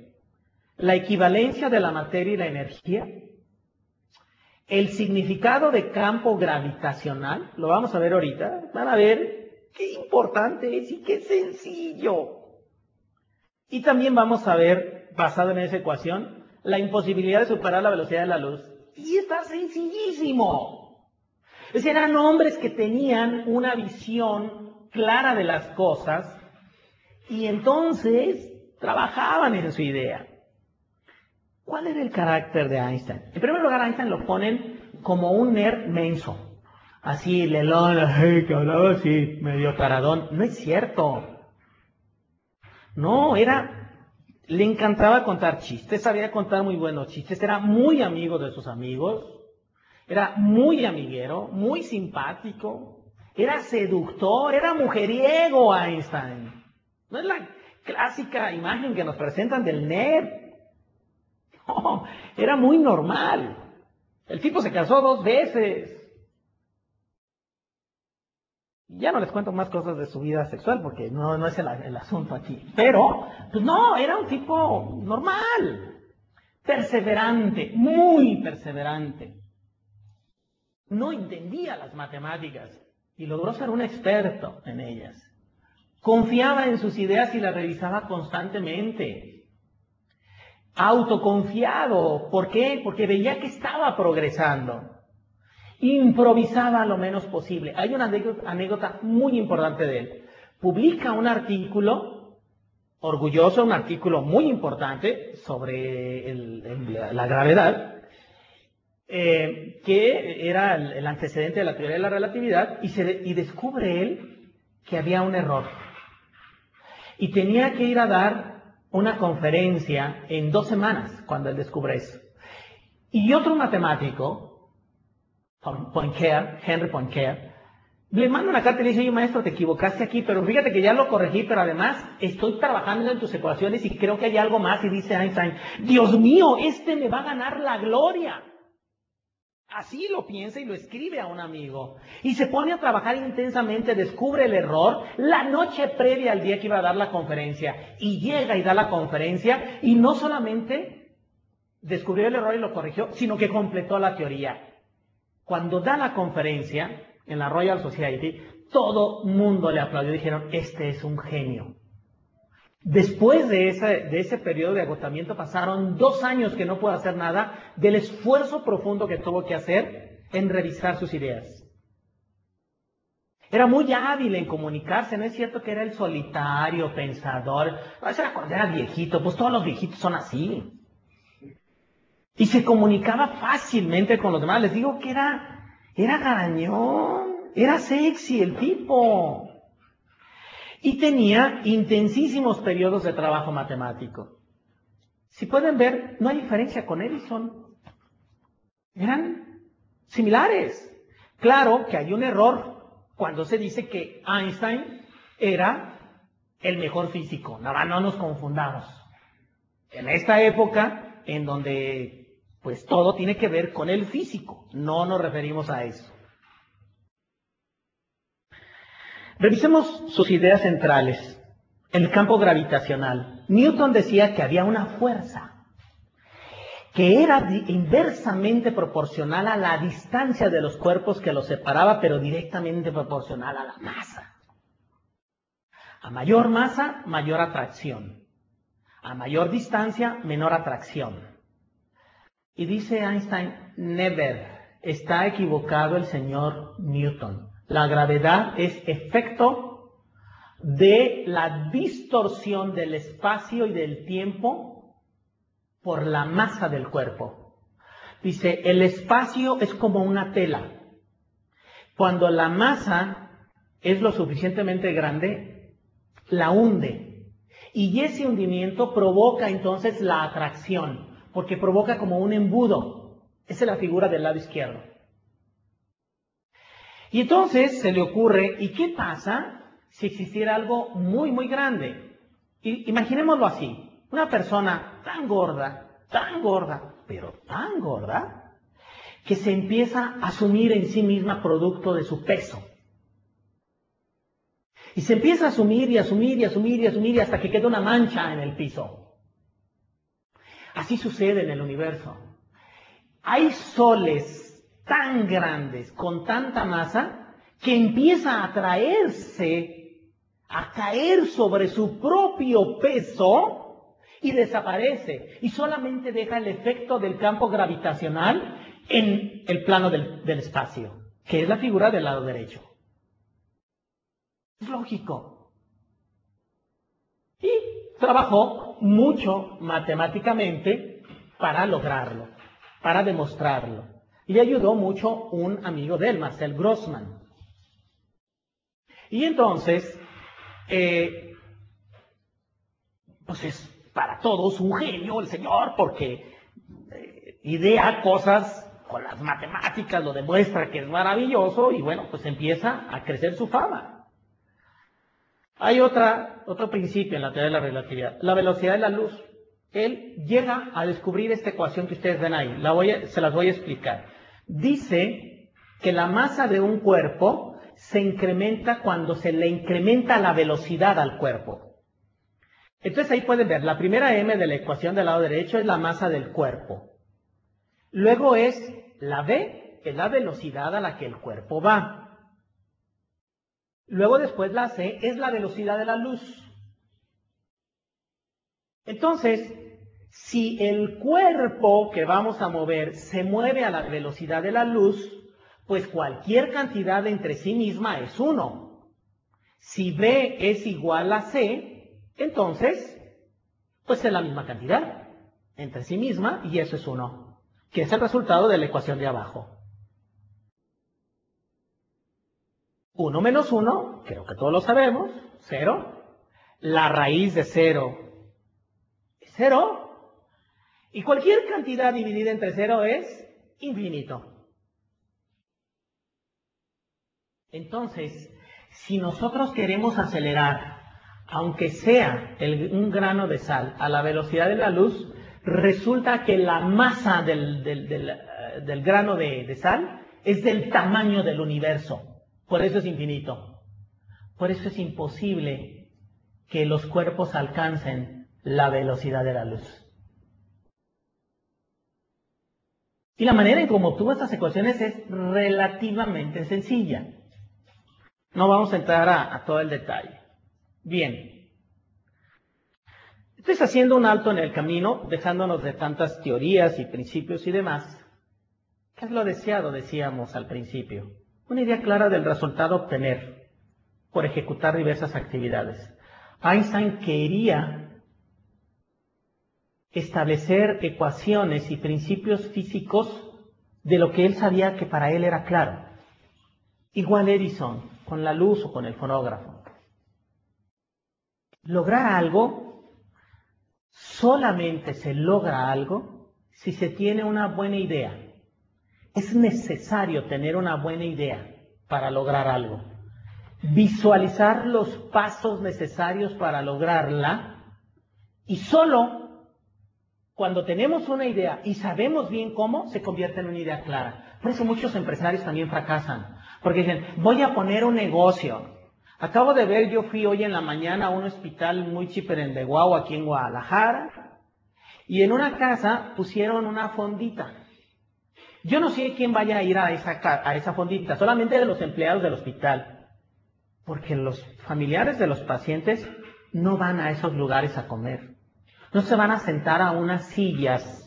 Speaker 1: La equivalencia de la materia y la energía, el significado de campo gravitacional, lo vamos a ver ahorita, van a ver qué importante es y qué sencillo. Y también vamos a ver, basado en esa ecuación, la imposibilidad de superar la velocidad de la luz. Y está sencillísimo. Es decir, eran hombres que tenían una visión clara de las cosas y entonces trabajaban en su idea. ¿Cuál era el carácter de Einstein? En primer lugar, Einstein lo ponen como un nerd menso. Así, lelón, que hablaba así, medio taradón. No es cierto. No, le encantaba contar chistes, sabía contar muy buenos chistes, era muy amigo de sus amigos, era muy amiguero, muy simpático, era seductor, era mujeriego Einstein. No es la clásica imagen que nos presentan del nerd. No, era muy normal. El tipo se casó 2 veces. Ya no les cuento más cosas de su vida sexual porque no es el asunto aquí. Pero, pues no, era un tipo normal. Perseverante, muy perseverante. No entendía las matemáticas y logró ser un experto en ellas. Confiaba en sus ideas y las revisaba constantemente. Autoconfiado. ¿Por qué? Porque veía que estaba progresando. Improvisaba lo menos posible. Hay una anécdota muy importante de él. Publica un artículo orgulloso, un artículo muy importante sobre la gravedad, que era el antecedente de la teoría de la relatividad, y descubre él que había un error. Y tenía que ir a dar una conferencia en 2 semanas cuando él descubre eso. Y otro matemático, Henry Poincare, le manda una carta y le dice: oye, maestro, te equivocaste aquí, pero fíjate que ya lo corregí, pero además estoy trabajando en tus ecuaciones y creo que hay algo más. Y dice Einstein: Dios mío, me va a ganar la gloria. Así lo piensa y lo escribe a un amigo. Y se pone a trabajar intensamente, descubre el error la noche previa al día que iba a dar la conferencia. Y llega y da la conferencia y no solamente descubrió el error y lo corrigió, sino que completó la teoría. Cuando da la conferencia en la Royal Society, todo mundo le aplaudió y dijeron: este es un genio. Después de ese periodo de agotamiento pasaron 2 años que no pudo hacer nada del esfuerzo profundo que tuvo que hacer en revisar sus ideas. Era muy hábil en comunicarse, no es cierto que era el solitario, pensador. No, eso era cuando era viejito, pues todos los viejitos son así. Y se comunicaba fácilmente con los demás. Les digo que era garañón, era sexy el tipo. Y tenía intensísimos periodos de trabajo matemático. Si pueden ver, no hay diferencia con Edison. Eran similares. Claro que hay un error cuando se dice que Einstein era el mejor físico. Nada, no nos confundamos. En esta época, en donde pues todo tiene que ver con el físico, no nos referimos a eso. Revisemos sus ideas centrales. El campo gravitacional. Newton decía que había una fuerza que era inversamente proporcional a la distancia de los cuerpos que los separaba, pero directamente proporcional a la masa. A mayor masa, mayor atracción. A mayor distancia, menor atracción. Y dice Einstein, never, está equivocado el señor Newton. La gravedad es efecto de la distorsión del espacio y del tiempo por la masa del cuerpo. Dice, el espacio es como una tela. Cuando la masa es lo suficientemente grande, la hunde. Y ese hundimiento provoca entonces la atracción, porque provoca como un embudo. Esa es la figura del lado izquierdo. Y entonces se le ocurre, ¿y qué pasa si existiera algo muy, muy grande? Imaginémoslo así. Una persona tan gorda, pero tan gorda, que se empieza a asumir en sí misma producto de su peso. Y se empieza a asumir y asumir y asumir y asumir hasta que queda una mancha en el piso. Así sucede en el universo. Hay soles tan grandes, con tanta masa, que empieza a atraerse, a caer sobre su propio peso, y desaparece, y solamente deja el efecto del campo gravitacional en el plano del espacio, que es la figura del lado derecho. Es lógico. Y trabajó mucho matemáticamente para lograrlo, para demostrarlo. Y le ayudó mucho un amigo de él, Marcel Grossman. Y entonces, pues es para todos un genio el señor, porque idea cosas con las matemáticas, lo demuestra que es maravilloso, y bueno, pues empieza a crecer su fama. Hay otro principio en la teoría de la relatividad, la velocidad de la luz. Él llega a descubrir esta ecuación que ustedes ven ahí, se las voy a explicar. Dice que la masa de un cuerpo se incrementa cuando se le incrementa la velocidad al cuerpo. Entonces ahí pueden ver, la primera m de la ecuación del lado derecho es la masa del cuerpo. Luego es la v, que es la velocidad a la que el cuerpo va. Luego después la c es la velocidad de la luz. Entonces, si el cuerpo que vamos a mover se mueve a la velocidad de la luz, pues cualquier cantidad entre sí misma es 1. Si v es igual a c, entonces, pues es la misma cantidad entre sí misma, y eso es 1, que es el resultado de la ecuación de abajo. 1 menos 1, creo que todos lo sabemos, 0. La raíz de 0 es 0. Y cualquier cantidad dividida entre 0 es infinito. Entonces, si nosotros queremos acelerar, aunque sea un grano de sal a la velocidad de la luz, resulta que la masa del grano de sal es del tamaño del universo. Por eso es infinito. Por eso es imposible que los cuerpos alcancen la velocidad de la luz. Y la manera en cómo obtuvo estas ecuaciones es relativamente sencilla. No vamos a entrar a todo el detalle. Bien. Entonces, haciendo un alto en el camino, dejándonos de tantas teorías y principios y demás, ¿Qué es lo deseado? Decíamos al principio. Una idea clara del resultado a obtener por ejecutar diversas actividades. Einstein quería establecer ecuaciones y principios físicos de lo que él sabía que para él era claro. Igual Edison, con la luz o con el fonógrafo. Lograr algo, solamente se logra algo si se tiene una buena idea. Es necesario tener una buena idea para lograr algo. Visualizar los pasos necesarios para lograrla y solo cuando tenemos una idea y sabemos bien cómo, se convierte en una idea clara. Por eso muchos empresarios también fracasan, porque dicen, voy a poner un negocio. Acabo de ver, yo fui hoy en la mañana a un hospital muy chiperendeguao aquí en Guadalajara, y en una casa pusieron una fondita. Yo no sé quién vaya a ir a esa fondita, solamente de los empleados del hospital, porque los familiares de los pacientes no van a esos lugares a comer. No se van a sentar a unas sillas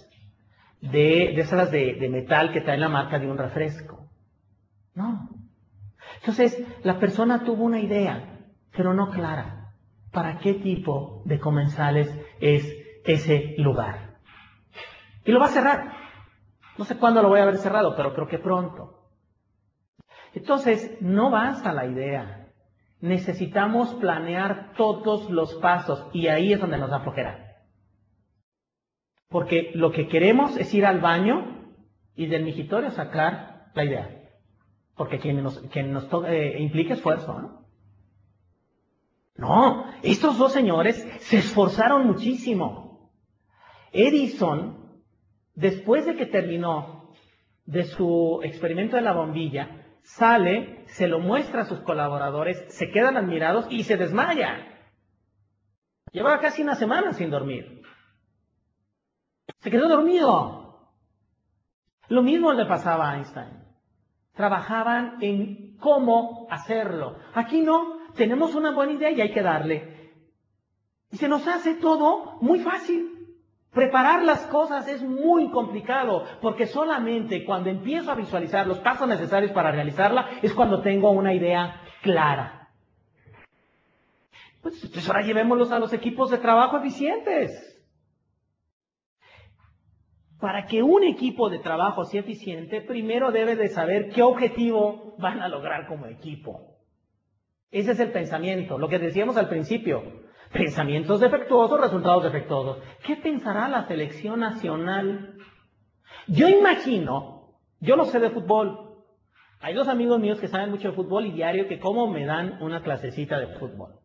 Speaker 1: de esas de metal que traen la marca de un refresco. No. Entonces, la persona tuvo una idea, pero no clara. ¿Para qué tipo de comensales es ese lugar? Y lo va a cerrar. No sé cuándo lo voy a haber cerrado, pero creo que pronto. Entonces, no basta la idea. Necesitamos planear todos los pasos y ahí es donde nos da flojera. Porque lo que queremos es ir al baño y del migitorio sacar la idea. Porque implica esfuerzo, ¿no? No, estos dos señores se esforzaron muchísimo. Edison, después de que terminó de su experimento de la bombilla, sale, se lo muestra a sus colaboradores, se quedan admirados y se desmaya. Llevaba casi una semana sin dormir. Se quedó dormido. Lo mismo le pasaba a Einstein. Trabajaban en cómo hacerlo. Aquí no, tenemos una buena idea y hay que darle. Y se nos hace todo muy fácil. Preparar las cosas es muy complicado, porque solamente cuando empiezo a visualizar los pasos necesarios para realizarla es cuando tengo una idea clara. Pues ahora llevémoslos a los equipos de trabajo eficientes. Para que un equipo de trabajo sea eficiente, primero debe de saber qué objetivo van a lograr como equipo. Ese es el pensamiento, lo que decíamos al principio. Pensamientos defectuosos, resultados defectuosos. ¿Qué pensará la selección nacional? Yo imagino, yo no sé de fútbol. Hay dos amigos míos que saben mucho de fútbol y diario que como me dan una clasecita de fútbol.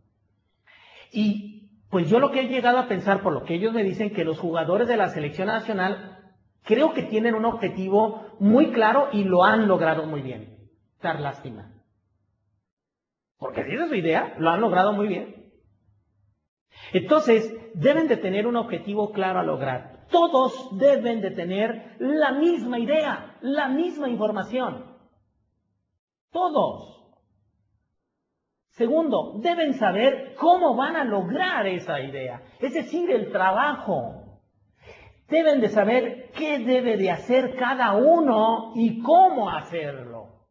Speaker 1: Y pues yo lo que he llegado a pensar, por lo que ellos me dicen, que los jugadores de la selección nacional creo que tienen un objetivo muy claro y lo han logrado muy bien. Dar lástima. Porque si esa es su idea, lo han logrado muy bien. Entonces, deben de tener un objetivo claro a lograr. Todos deben de tener la misma idea, la misma información. Todos. Segundo, deben saber cómo van a lograr esa idea. Es decir, el trabajo. Deben de saber qué debe de hacer cada uno y cómo hacerlo.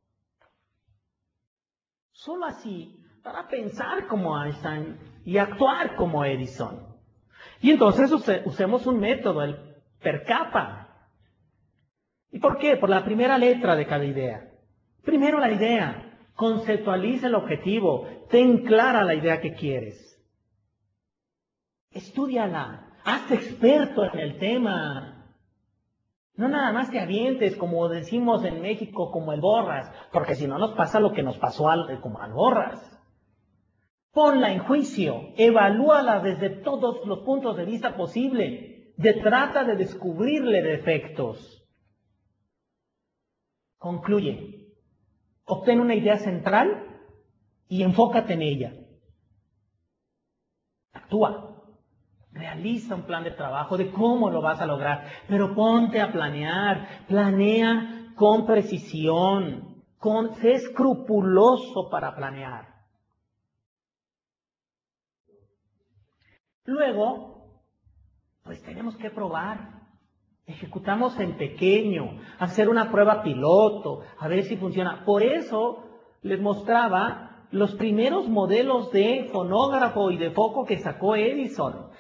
Speaker 1: Solo así, para pensar como Einstein y actuar como Edison. Y entonces usemos un método, el per capa. ¿Y por qué? Por la primera letra de cada idea. Primero la idea. Conceptualiza el objetivo. Ten clara la idea que quieres. Estúdiala. Hazte experto en el tema. No nada más te avientes, como decimos en México, como el borras, porque si no nos pasa lo que nos pasó como al borras. Ponla en juicio, evalúala desde todos los puntos de vista posible. Trata de descubrirle defectos. Concluye. Obtén una idea central y enfócate en ella. Actúa. Realiza un plan de trabajo de cómo lo vas a lograr, pero ponte a planear. Planea con precisión. Sé escrupuloso para planear. Luego, pues tenemos que probar. Ejecutamos en pequeño, hacer una prueba piloto, a ver si funciona. Por eso les mostraba los primeros modelos de fonógrafo y de foco que sacó Edison.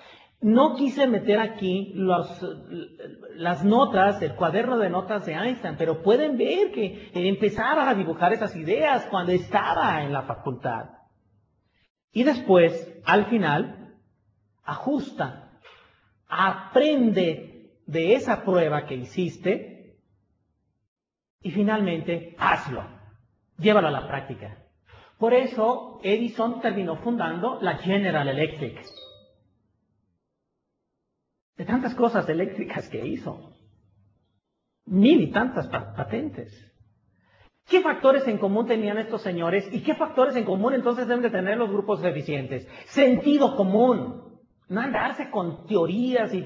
Speaker 1: No quise meter aquí las notas, el cuaderno de notas de Einstein, pero pueden ver que empezaba a dibujar esas ideas cuando estaba en la facultad. Y después, al final, ajusta, aprende de esa prueba que hiciste y finalmente hazlo, llévalo a la práctica. Por eso Edison terminó fundando la General Electric. De tantas cosas eléctricas que hizo, 1000 y tantas patentes. ¿Qué factores en común tenían estos señores y qué factores en común entonces deben de tener los grupos eficientes? Sentido común. No andarse con teorías y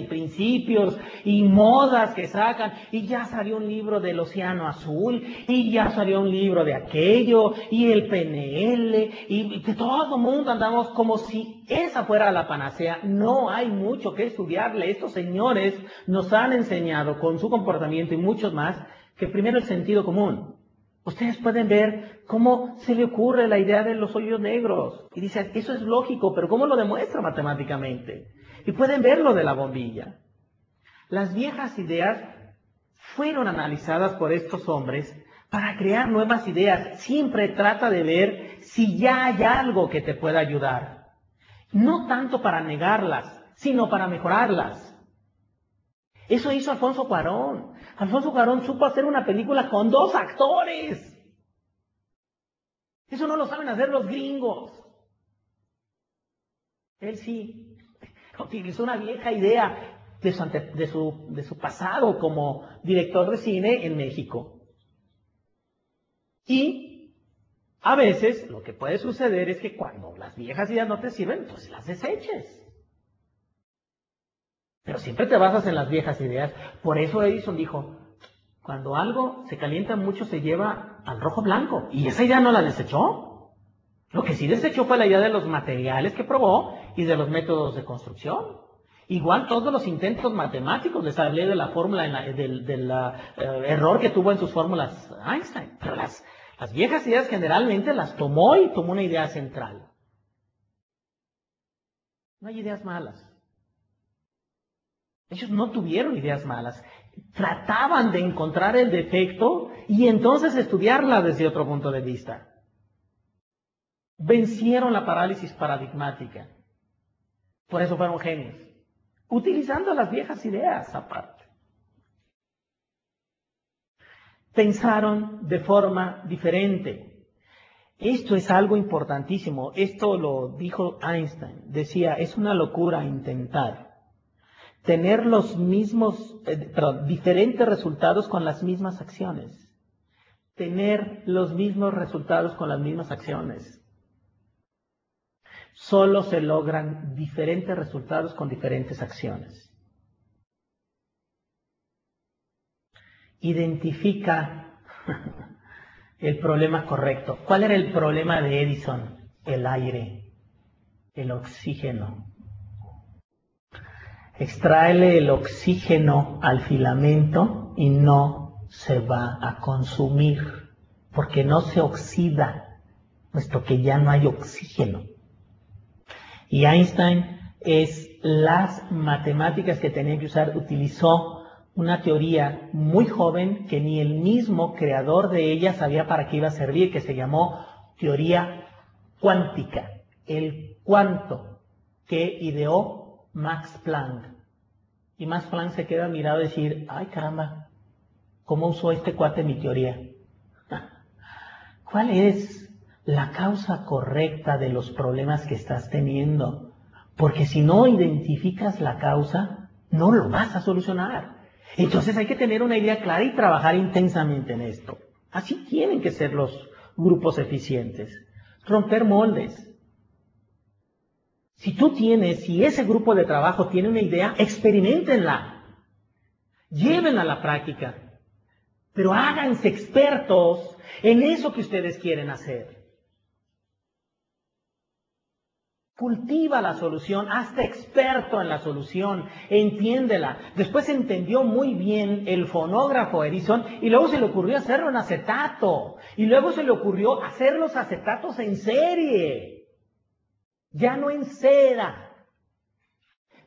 Speaker 1: principios y modas que sacan. Y ya salió un libro del Océano Azul y ya salió un libro de aquello y el PNL y de todo el mundo andamos como si esa fuera la panacea. No hay mucho que estudiarle. Estos señores nos han enseñado con su comportamiento y muchos más que primero el sentido común. Ustedes pueden ver cómo se le ocurre la idea de los hoyos negros. Y dicen, eso es lógico, pero ¿cómo lo demuestra matemáticamente? Y pueden ver lo de la bombilla. Las viejas ideas fueron analizadas por estos hombres para crear nuevas ideas. Siempre trata de ver si ya hay algo que te pueda ayudar. No tanto para negarlas, sino para mejorarlas. Eso hizo Alfonso Cuarón. Alfonso Cuarón supo hacer una película con 2 actores. Eso no lo saben hacer los gringos. Él sí utilizó una vieja idea de su pasado como director de cine en México. Y a veces lo que puede suceder es que cuando las viejas ideas no te sirven, pues las deseches. Pero siempre te basas en las viejas ideas. Por eso Edison dijo, cuando algo se calienta mucho se lleva al rojo blanco. Y esa idea no la desechó. Lo que sí desechó fue la idea de los materiales que probó y de los métodos de construcción. Igual todos los intentos matemáticos, les hablé de la fórmula, del error que tuvo en sus fórmulas Einstein. Pero las viejas ideas generalmente las tomó y tomó una idea central. No hay ideas malas. Ellos no tuvieron ideas malas. Trataban de encontrar el defecto y entonces estudiarla desde otro punto de vista. Vencieron la parálisis paradigmática. Por eso fueron genios. Utilizando las viejas ideas aparte. Pensaron de forma diferente. Esto es algo importantísimo. Esto lo dijo Einstein. Decía, es una locura intentar tener los mismos, diferentes resultados con las mismas acciones. Tener los mismos resultados con las mismas acciones. Solo se logran diferentes resultados con diferentes acciones. Identifica el problema correcto. ¿Cuál era el problema de Edison? El aire, el oxígeno. Extráele el oxígeno al filamento y no se va a consumir, porque no se oxida, puesto que ya no hay oxígeno. Y Einstein es las matemáticas que tenía que usar, utilizó una teoría muy joven que ni el mismo creador de ella sabía para qué iba a servir, que se llamó teoría cuántica, el cuánto que ideó Max Planck. Y Max Planck se queda mirado y decir, ay caramba, ¿cómo usó este cuate mi teoría? ¿Cuál es la causa correcta de los problemas que estás teniendo? Porque si no identificas la causa, no lo vas a solucionar. Entonces hay que tener una idea clara y trabajar intensamente en esto. Así tienen que ser los grupos eficientes. Romper moldes. Si ese grupo de trabajo tiene una idea, experiméntenla. Llévenla a la práctica. Pero háganse expertos en eso que ustedes quieren hacer. Cultiva la solución, hazte experto en la solución, entiéndela. Después entendió muy bien el fonógrafo Edison y luego se le ocurrió hacerlo en acetato. Y luego se le ocurrió hacer los acetatos en serie, ya no en seda.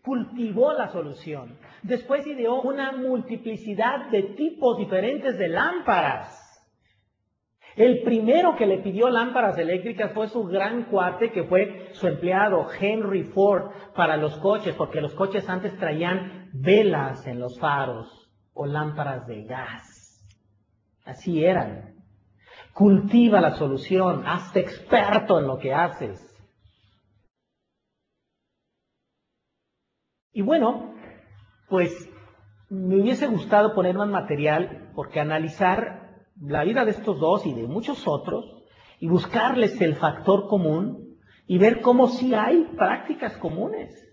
Speaker 1: Cultivó la solución. Después ideó una multiplicidad de tipos diferentes de lámparas. El primero que le pidió lámparas eléctricas fue su gran cuate, que fue su empleado, Henry Ford, para los coches, porque los coches antes traían velas en los faros o lámparas de gas. Así eran. Cultiva la solución, hazte experto en lo que haces. Y bueno, pues me hubiese gustado poner más material, porque analizar la vida de estos dos y de muchos otros, y buscarles el factor común, y ver cómo sí hay prácticas comunes.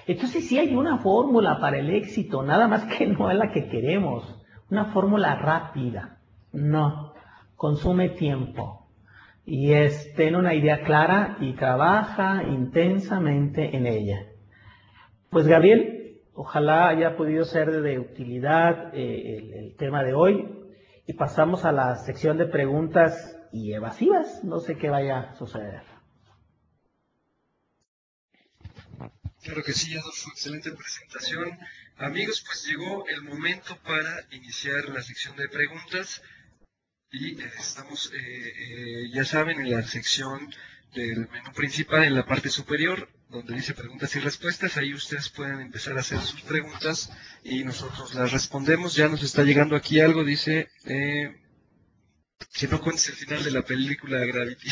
Speaker 1: Entonces sí hay una fórmula para el éxito, nada más que no es la que queremos, una fórmula rápida. No, consume tiempo. Y ten una idea clara y trabaja intensamente en ella. Pues Gabriel, ojalá haya podido ser de utilidad el tema de hoy. Y pasamos a la sección de preguntas y evasivas. No sé qué vaya a suceder.
Speaker 2: Claro que sí, Adolfo, excelente presentación. Amigos, pues llegó el momento para iniciar la sección de preguntas. Y estamos, ya saben, en la sección del menú principal, en la parte superior, donde dice preguntas y respuestas. Ahí ustedes pueden empezar a hacer sus preguntas y nosotros las respondemos. Ya nos está llegando aquí algo, dice que no cuentes el final de la película Gravity.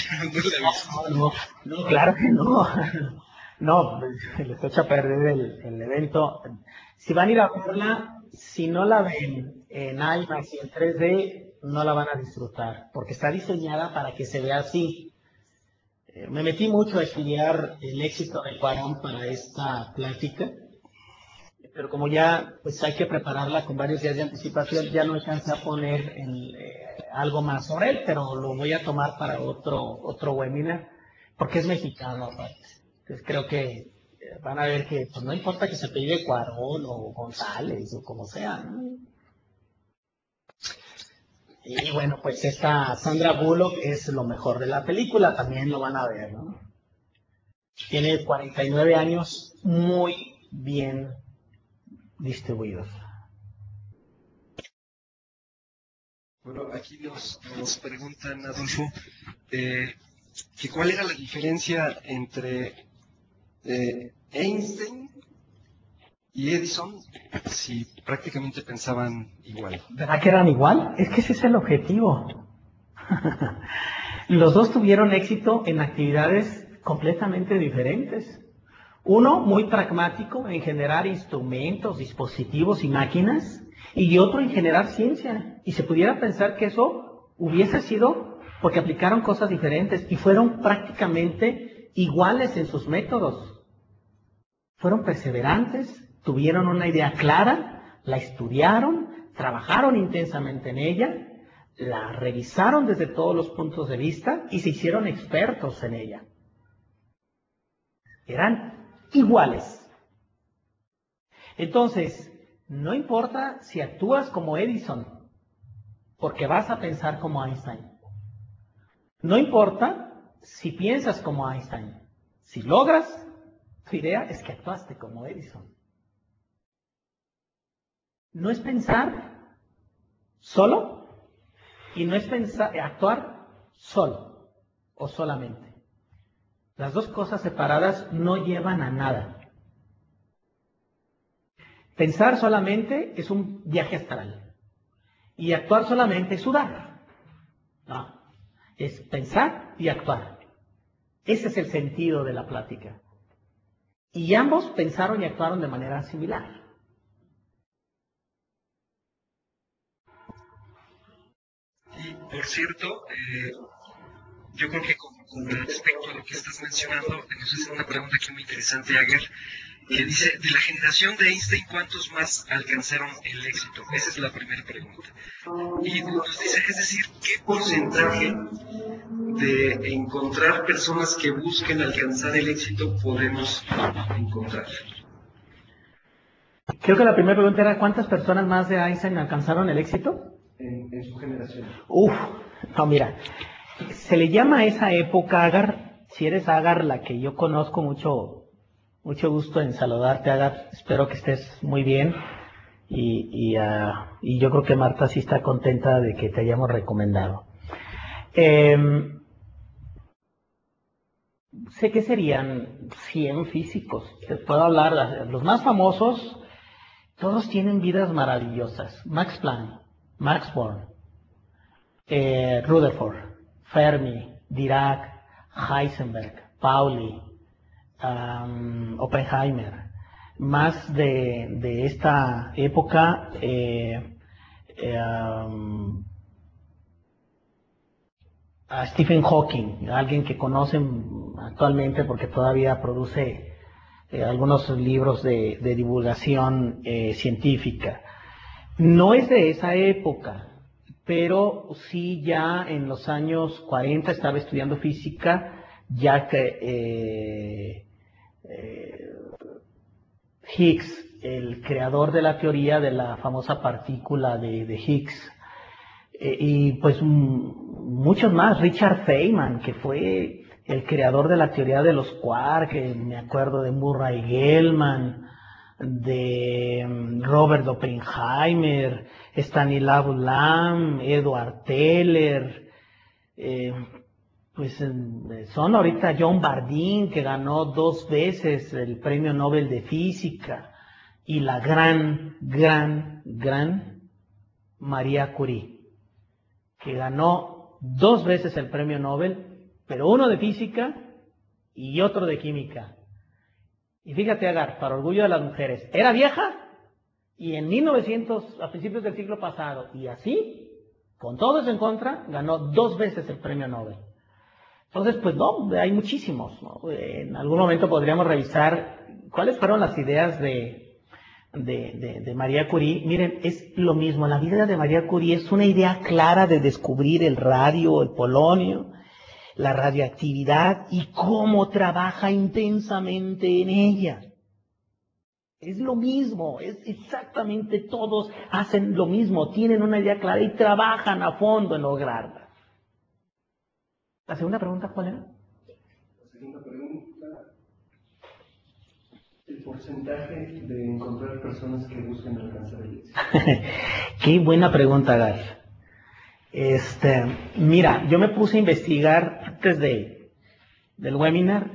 Speaker 1: No, claro que no. No, les echa a perder el evento. Si van a ir a verla, si no la ven en IMAX y en 3D, no la van a disfrutar, porque está diseñada para que se vea así. Me metí mucho a estudiar el éxito de Cuarón para esta plática, pero como ya pues hay que prepararla con varios días de anticipación, ya no alcancé a poner algo más sobre él, pero lo voy a tomar para otro webinar, porque es mexicano aparte. Entonces creo que van a ver que pues no importa que se apellide Cuarón o González o como sea, ¿no? Y bueno, pues esta Sandra Bullock es lo mejor de la película, también lo van a ver, ¿no? Tiene 49 años muy bien distribuidos.
Speaker 2: Bueno, aquí nos preguntan, Adolfo, que cuál era la diferencia entre Einstein y Edison, si prácticamente pensaban igual.
Speaker 1: ¿Verdad que eran igual? Es que ese es el objetivo. Los dos tuvieron éxito en actividades completamente diferentes. Uno muy pragmático en generar instrumentos, dispositivos y máquinas, y otro en generar ciencia. Y se pudiera pensar que eso hubiese sido porque aplicaron cosas diferentes y fueron prácticamente iguales en sus métodos. Fueron perseverantes, tuvieron una idea clara, la estudiaron, trabajaron intensamente en ella, la revisaron desde todos los puntos de vista y se hicieron expertos en ella. Eran iguales. Entonces, no importa si actúas como Edison, porque vas a pensar como Einstein. No importa si piensas como Einstein. Si logras, tu idea es que actuaste como Edison. No es pensar solo y no es actuar solo o solamente. Las dos cosas separadas no llevan a nada. Pensar solamente es un viaje astral y actuar solamente es sudar. No, es pensar y actuar. Ese es el sentido de la plática. Y ambos pensaron y actuaron de manera similar.
Speaker 2: Y por cierto, yo creo que con respecto a lo que estás mencionando, nos hace una pregunta aquí muy interesante, Aguer. que dice, de la generación de Einstein, ¿cuántos más alcanzaron el éxito? Esa es la primera pregunta. Y nos dice, es decir, ¿qué porcentaje de encontrar personas que busquen alcanzar el éxito podemos encontrar?
Speaker 1: Creo que la primera pregunta era ¿cuántas personas más de Einstein alcanzaron el éxito?
Speaker 2: En su generación.
Speaker 1: No, mira, se le llama a esa época, Agar, si eres Agar, la que yo conozco, mucho gusto en saludarte, Agar, espero que estés muy bien y yo creo que Marta sí está contenta de que te hayamos recomendado. Sé que serían 100 físicos, te puedo hablar, los más famosos, todos tienen vidas maravillosas, Max Planck, Max Born, Rutherford, Fermi, Dirac, Heisenberg, Pauli, Oppenheimer, más de esta época, a Stephen Hawking, alguien que conocen actualmente porque todavía produce algunos libros de divulgación científica. No es de esa época, pero sí ya en los años 40 estaba estudiando física, ya que Higgs, el creador de la teoría de la famosa partícula de Higgs, y pues muchos más, Richard Feynman, que fue el creador de la teoría de los quarks, me acuerdo de Murray Gell-Mann, de Robert Oppenheimer, Stanislav Lem, Edward Teller, pues son ahorita John Bardeen, que ganó 2 veces el Premio Nobel de Física, y la gran María Curie, que ganó 2 veces el Premio Nobel, pero uno de Física y otro de Química. Y fíjate, Agar, para orgullo de las mujeres, era vieja y en 1900, a principios del siglo pasado, y así, con todo eso en contra, ganó 2 veces el Premio Nobel. Entonces, pues no, hay muchísimos, ¿no? En algún momento podríamos revisar cuáles fueron las ideas de María Curie. Miren, es lo mismo, la vida de María Curie es una idea clara de descubrir el radio, el polonio, la radioactividad y cómo trabaja intensamente en ella. Es lo mismo, es exactamente, todos hacen lo mismo, tienen una idea clara y trabajan a fondo en lograrla. ¿La segunda pregunta cuál era?
Speaker 2: La segunda pregunta, el porcentaje de encontrar personas que busquen alcanzar el éxito.
Speaker 1: Qué buena pregunta, Gal. Mira, yo me puse a investigar antes del webinar.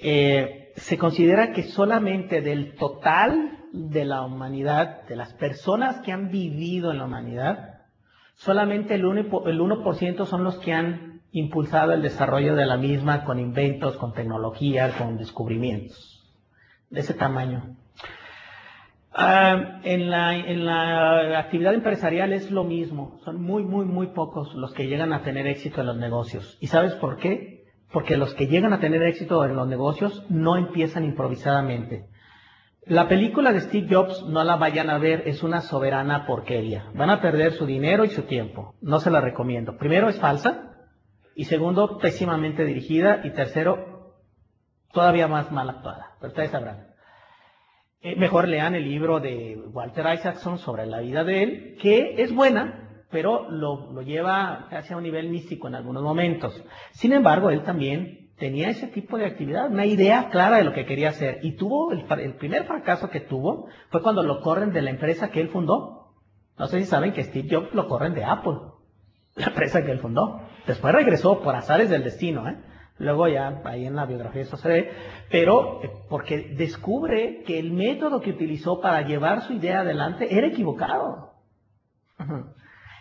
Speaker 1: Se considera que solamente del total de la humanidad, de las personas que han vivido en la humanidad, solamente el 1% son los que han impulsado el desarrollo de la misma con inventos, con tecnología, con descubrimientos de ese tamaño. En la actividad empresarial es lo mismo, son muy pocos los que llegan a tener éxito en los negocios. ¿Y sabes por qué? Porque los que llegan a tener éxito en los negocios no empiezan improvisadamente. La película de Steve Jobs, no la vayan a ver, es una soberana porquería. Van a perder su dinero y su tiempo. No se la recomiendo. Primero, es falsa. Y segundo, pésimamente dirigida. Y tercero, todavía más mal actuada. Pero ustedes sabrán. Mejor lean el libro de Walter Isaacson sobre la vida de él, que es buena, pero lo lleva hacia un nivel místico en algunos momentos. Sin embargo, él también tenía ese tipo de actividad, una idea clara de lo que quería hacer. Y tuvo el primer fracaso que tuvo fue cuando lo corren de la empresa que él fundó. No sé si saben que Steve Jobs lo corren de Apple, la empresa que él fundó. Después regresó por azares del destino, Luego ya ahí en la biografía eso se ve, pero porque descubre que el método que utilizó para llevar su idea adelante era equivocado.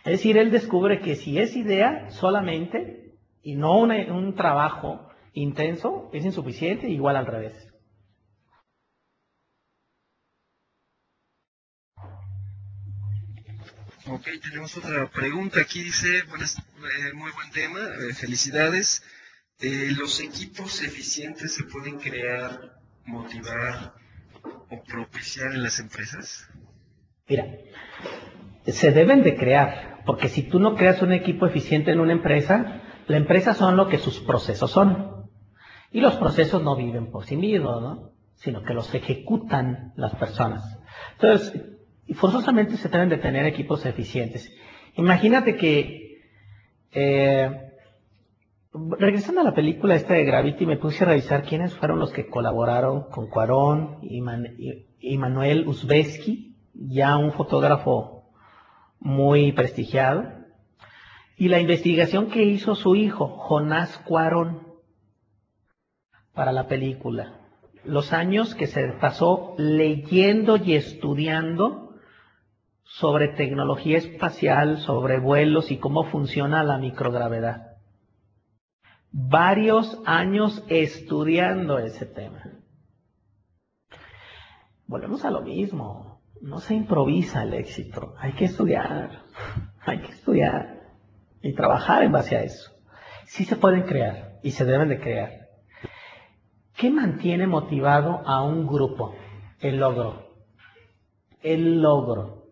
Speaker 1: Es decir, él descubre que si es idea solamente y no un trabajo intenso, es insuficiente, igual al revés.
Speaker 2: Ok, tenemos otra pregunta. Aquí dice, muy buen tema, felicidades. ¿Los equipos eficientes se pueden crear, motivar o propiciar en las empresas?
Speaker 1: Mira, se deben de crear, porque si tú no creas un equipo eficiente en una empresa, la empresa son lo que sus procesos son. Y los procesos no viven por sí mismos, ¿no? Sino que los ejecutan las personas. Entonces, forzosamente se deben de tener equipos eficientes. Imagínate que, regresando a la película esta de Gravity, me puse a revisar quiénes fueron los que colaboraron con Cuarón y Manuel Uzbesky, ya un fotógrafo muy prestigiado, y la investigación que hizo su hijo, Jonás Cuarón, para la película. Los años que se pasó leyendo y estudiando sobre tecnología espacial, sobre vuelos y cómo funciona la microgravedad. Varios años estudiando ese tema. Volvemos a lo mismo. No se improvisa el éxito. Hay que estudiar. Hay que estudiar. Y trabajar en base a eso. Sí se pueden crear y se deben de crear. ¿Qué mantiene motivado a un grupo? El logro. El logro.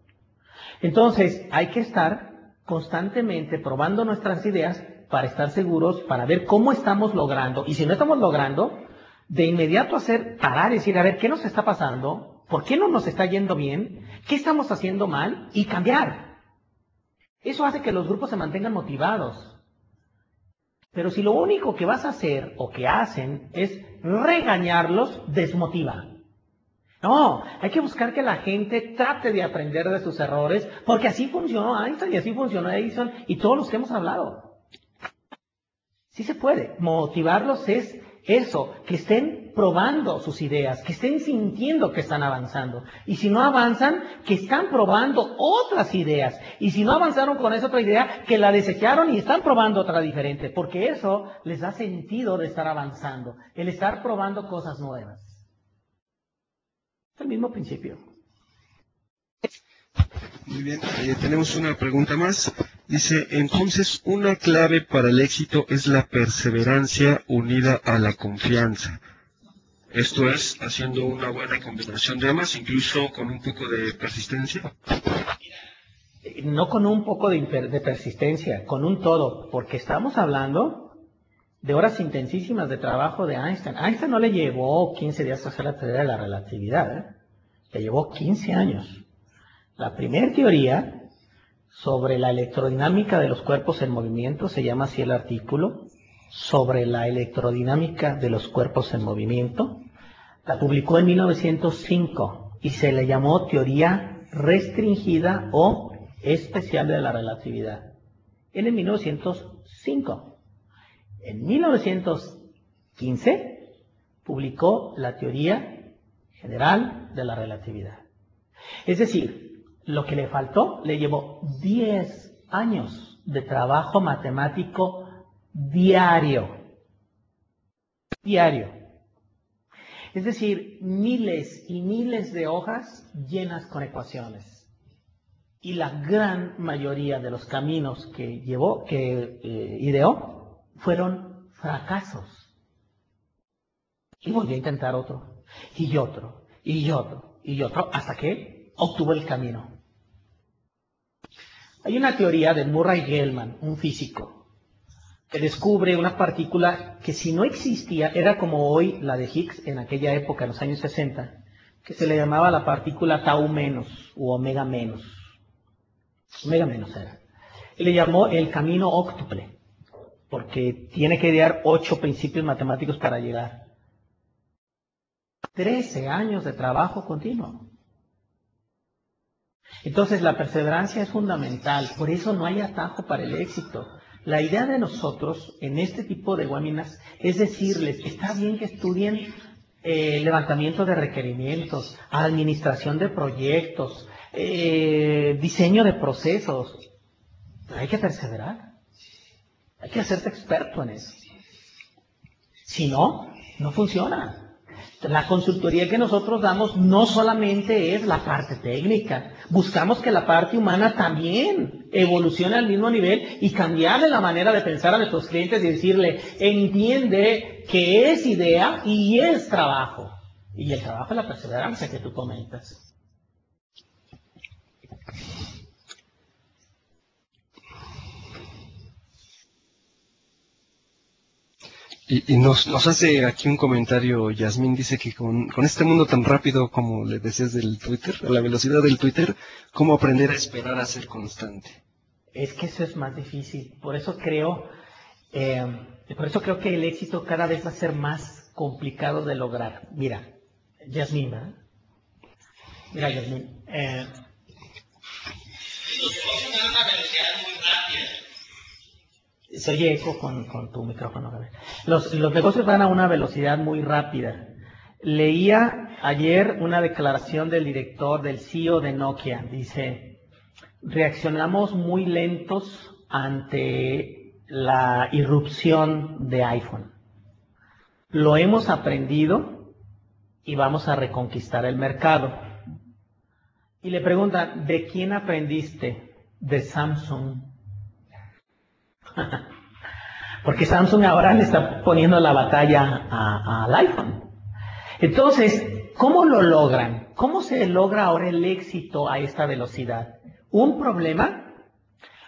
Speaker 1: Entonces, hay que estar constantemente probando nuestras ideas para estar seguros, para ver cómo estamos logrando. Y si no estamos logrando, de inmediato parar y decir, a ver, ¿qué nos está pasando? ¿Por qué no nos está yendo bien? ¿Qué estamos haciendo mal? Y cambiar. Eso hace que los grupos se mantengan motivados. Pero si lo único que vas a hacer o que hacen es regañarlos, desmotiva. No, hay que buscar que la gente trate de aprender de sus errores, porque así funcionó Einstein y así funcionó Edison y todos los que hemos hablado. Sí se puede. Motivarlos es eso, que estén probando sus ideas, que estén sintiendo que están avanzando. Y si no avanzan, que están probando otras ideas. Y si no avanzaron con esa otra idea, que la desecharon y están probando otra diferente. Porque eso les da sentido de estar avanzando, el estar probando cosas nuevas. Es el mismo principio.
Speaker 2: Muy bien, tenemos una pregunta más. Dice, entonces, una clave para el éxito es la perseverancia unida a la confianza. Esto es, haciendo una buena combinación de ambas, incluso con un poco de persistencia.
Speaker 1: No con un poco de persistencia, con un todo, porque estamos hablando de horas intensísimas de trabajo de Einstein. Einstein no le llevó 15 días a hacer la teoría de la relatividad, le llevó 15 años. La primera teoría sobre la electrodinámica de los cuerpos en movimiento, se llama así el artículo, sobre la electrodinámica de los cuerpos en movimiento, la publicó en 1905 y se le llamó teoría restringida o especial de la relatividad. En 1905. En 1915 publicó la teoría general de la relatividad. Es decir, lo que le faltó, le llevó 10 años de trabajo matemático diario. Diario. Es decir, miles y miles de hojas llenas con ecuaciones. Y la gran mayoría de los caminos que ideó, fueron fracasos. Y volvió a intentar otro, y otro, y otro, y otro, hasta que obtuvo el camino. Hay una teoría de Murray Gell-Mann, un físico, que descubre una partícula que si no existía, era como hoy la de Higgs en aquella época, en los años 60, que se le llamaba la partícula tau menos u omega menos. Omega menos era. Y le llamó el camino óctuple, porque tiene que idear 8 principios matemáticos para llegar. 13 años de trabajo continuo. Entonces la perseverancia es fundamental, por eso no hay atajo para el éxito. La idea de nosotros en este tipo de webinars es decirles, está bien que estudien levantamiento de requerimientos, administración de proyectos, diseño de procesos, pero hay que perseverar, hay que hacerte experto en eso. Si no, no funciona. La consultoría que nosotros damos no solamente es la parte técnica, buscamos que la parte humana también evolucione al mismo nivel y cambiarle la manera de pensar a nuestros clientes y decirle, entiende que es idea y es trabajo. Y el trabajo es la perseverancia que tú comentas.
Speaker 2: Y nos hace aquí un comentario, Yasmín, dice que con este mundo tan rápido, como le decías del Twitter, a la velocidad del Twitter, ¿cómo aprender a esperar a ser constante?
Speaker 1: Es que eso es más difícil. Por eso creo que el éxito cada vez va a ser más complicado de lograr. Mira, Yasmín, ¿verdad? Mira, Yasmín. Se oye eco con tu micrófono. Los negocios van a una velocidad muy rápida. Leía ayer una declaración del director, del CEO de Nokia. Dice, reaccionamos muy lentos ante la irrupción de iPhone. Lo hemos aprendido y vamos a reconquistar el mercado. Y le preguntan, ¿de quién aprendiste? De Samsung. Porque Samsung ahora le está poniendo la batalla al iPhone. Entonces, ¿cómo lo logran? ¿Cómo se logra ahora el éxito a esta velocidad? Un problema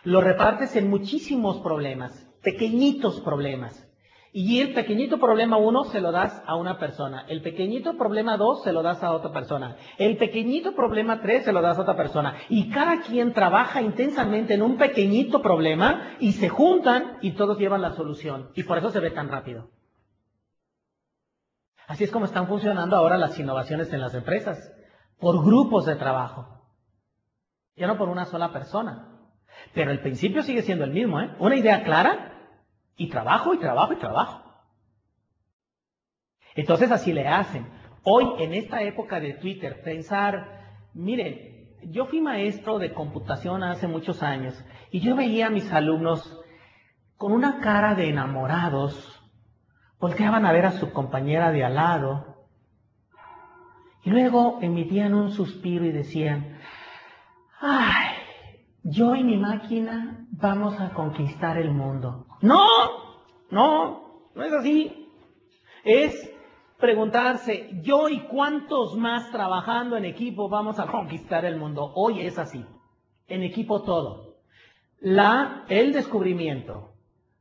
Speaker 1: lo repartes en muchísimos problemas, pequeñitos problemas. Y el pequeñito problema 1 se lo das a una persona, el pequeñito problema 2 se lo das a otra persona, el pequeñito problema 3 se lo das a otra persona. Y cada quien trabaja intensamente en un pequeñito problema y se juntan y todos llevan la solución. Y por eso se ve tan rápido. Así es como están funcionando ahora las innovaciones en las empresas, por grupos de trabajo, ya no por una sola persona. Pero el principio sigue siendo el mismo, ¿eh? Una idea clara y trabajo y trabajo y trabajo. Entonces así le hacen. Hoy, en esta época de Twitter, pensar, miren, yo fui maestro de computación hace muchos años y yo veía a mis alumnos con una cara de enamorados, volteaban a ver a su compañera de al lado y luego emitían un suspiro y decían, ¡ay! Yo y mi máquina vamos a conquistar el mundo. No es así. Es preguntarse, yo y cuántos más trabajando en equipo vamos a conquistar el mundo. Hoy es así. En equipo todo. El descubrimiento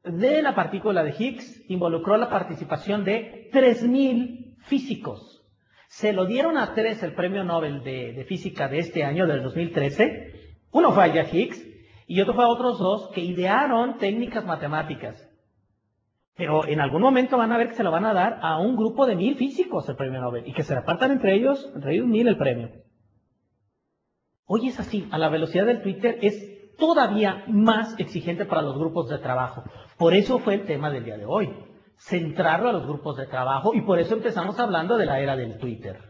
Speaker 1: de la partícula de Higgs involucró la participación de 3,000 físicos. Se lo dieron a 3 el premio Nobel de física de este año, del 2013. Uno fue a Jack Higgs y otro fue a otros 2 que idearon técnicas matemáticas. Pero en algún momento van a ver que se lo van a dar a un grupo de 1,000 físicos el premio Nobel y que se repartan entre ellos 1,000 el premio. Hoy es así, a la velocidad del Twitter es todavía más exigente para los grupos de trabajo. Por eso fue el tema del día de hoy, centrarlo a los grupos de trabajo y por eso empezamos hablando de la era del Twitter.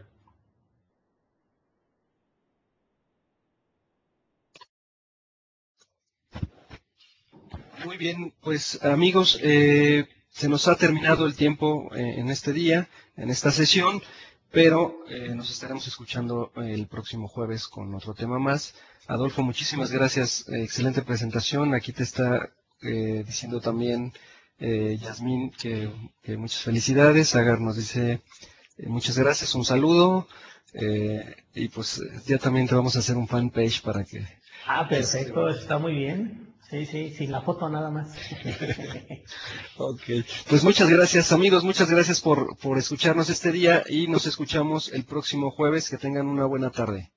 Speaker 2: Muy bien, pues amigos, se nos ha terminado el tiempo en este día, en esta sesión, pero nos estaremos escuchando el próximo jueves con otro tema más. Adolfo, muchísimas gracias, excelente presentación. Aquí te está diciendo también Yasmín que muchas felicidades. Agar nos dice muchas gracias, un saludo, y pues ya también te vamos a hacer un fanpage para que...
Speaker 1: Perfecto, está muy bien. Sí, sin la foto nada más.
Speaker 2: Ok, pues muchas gracias amigos, muchas gracias por escucharnos este día y nos escuchamos el próximo jueves. Que tengan una buena tarde.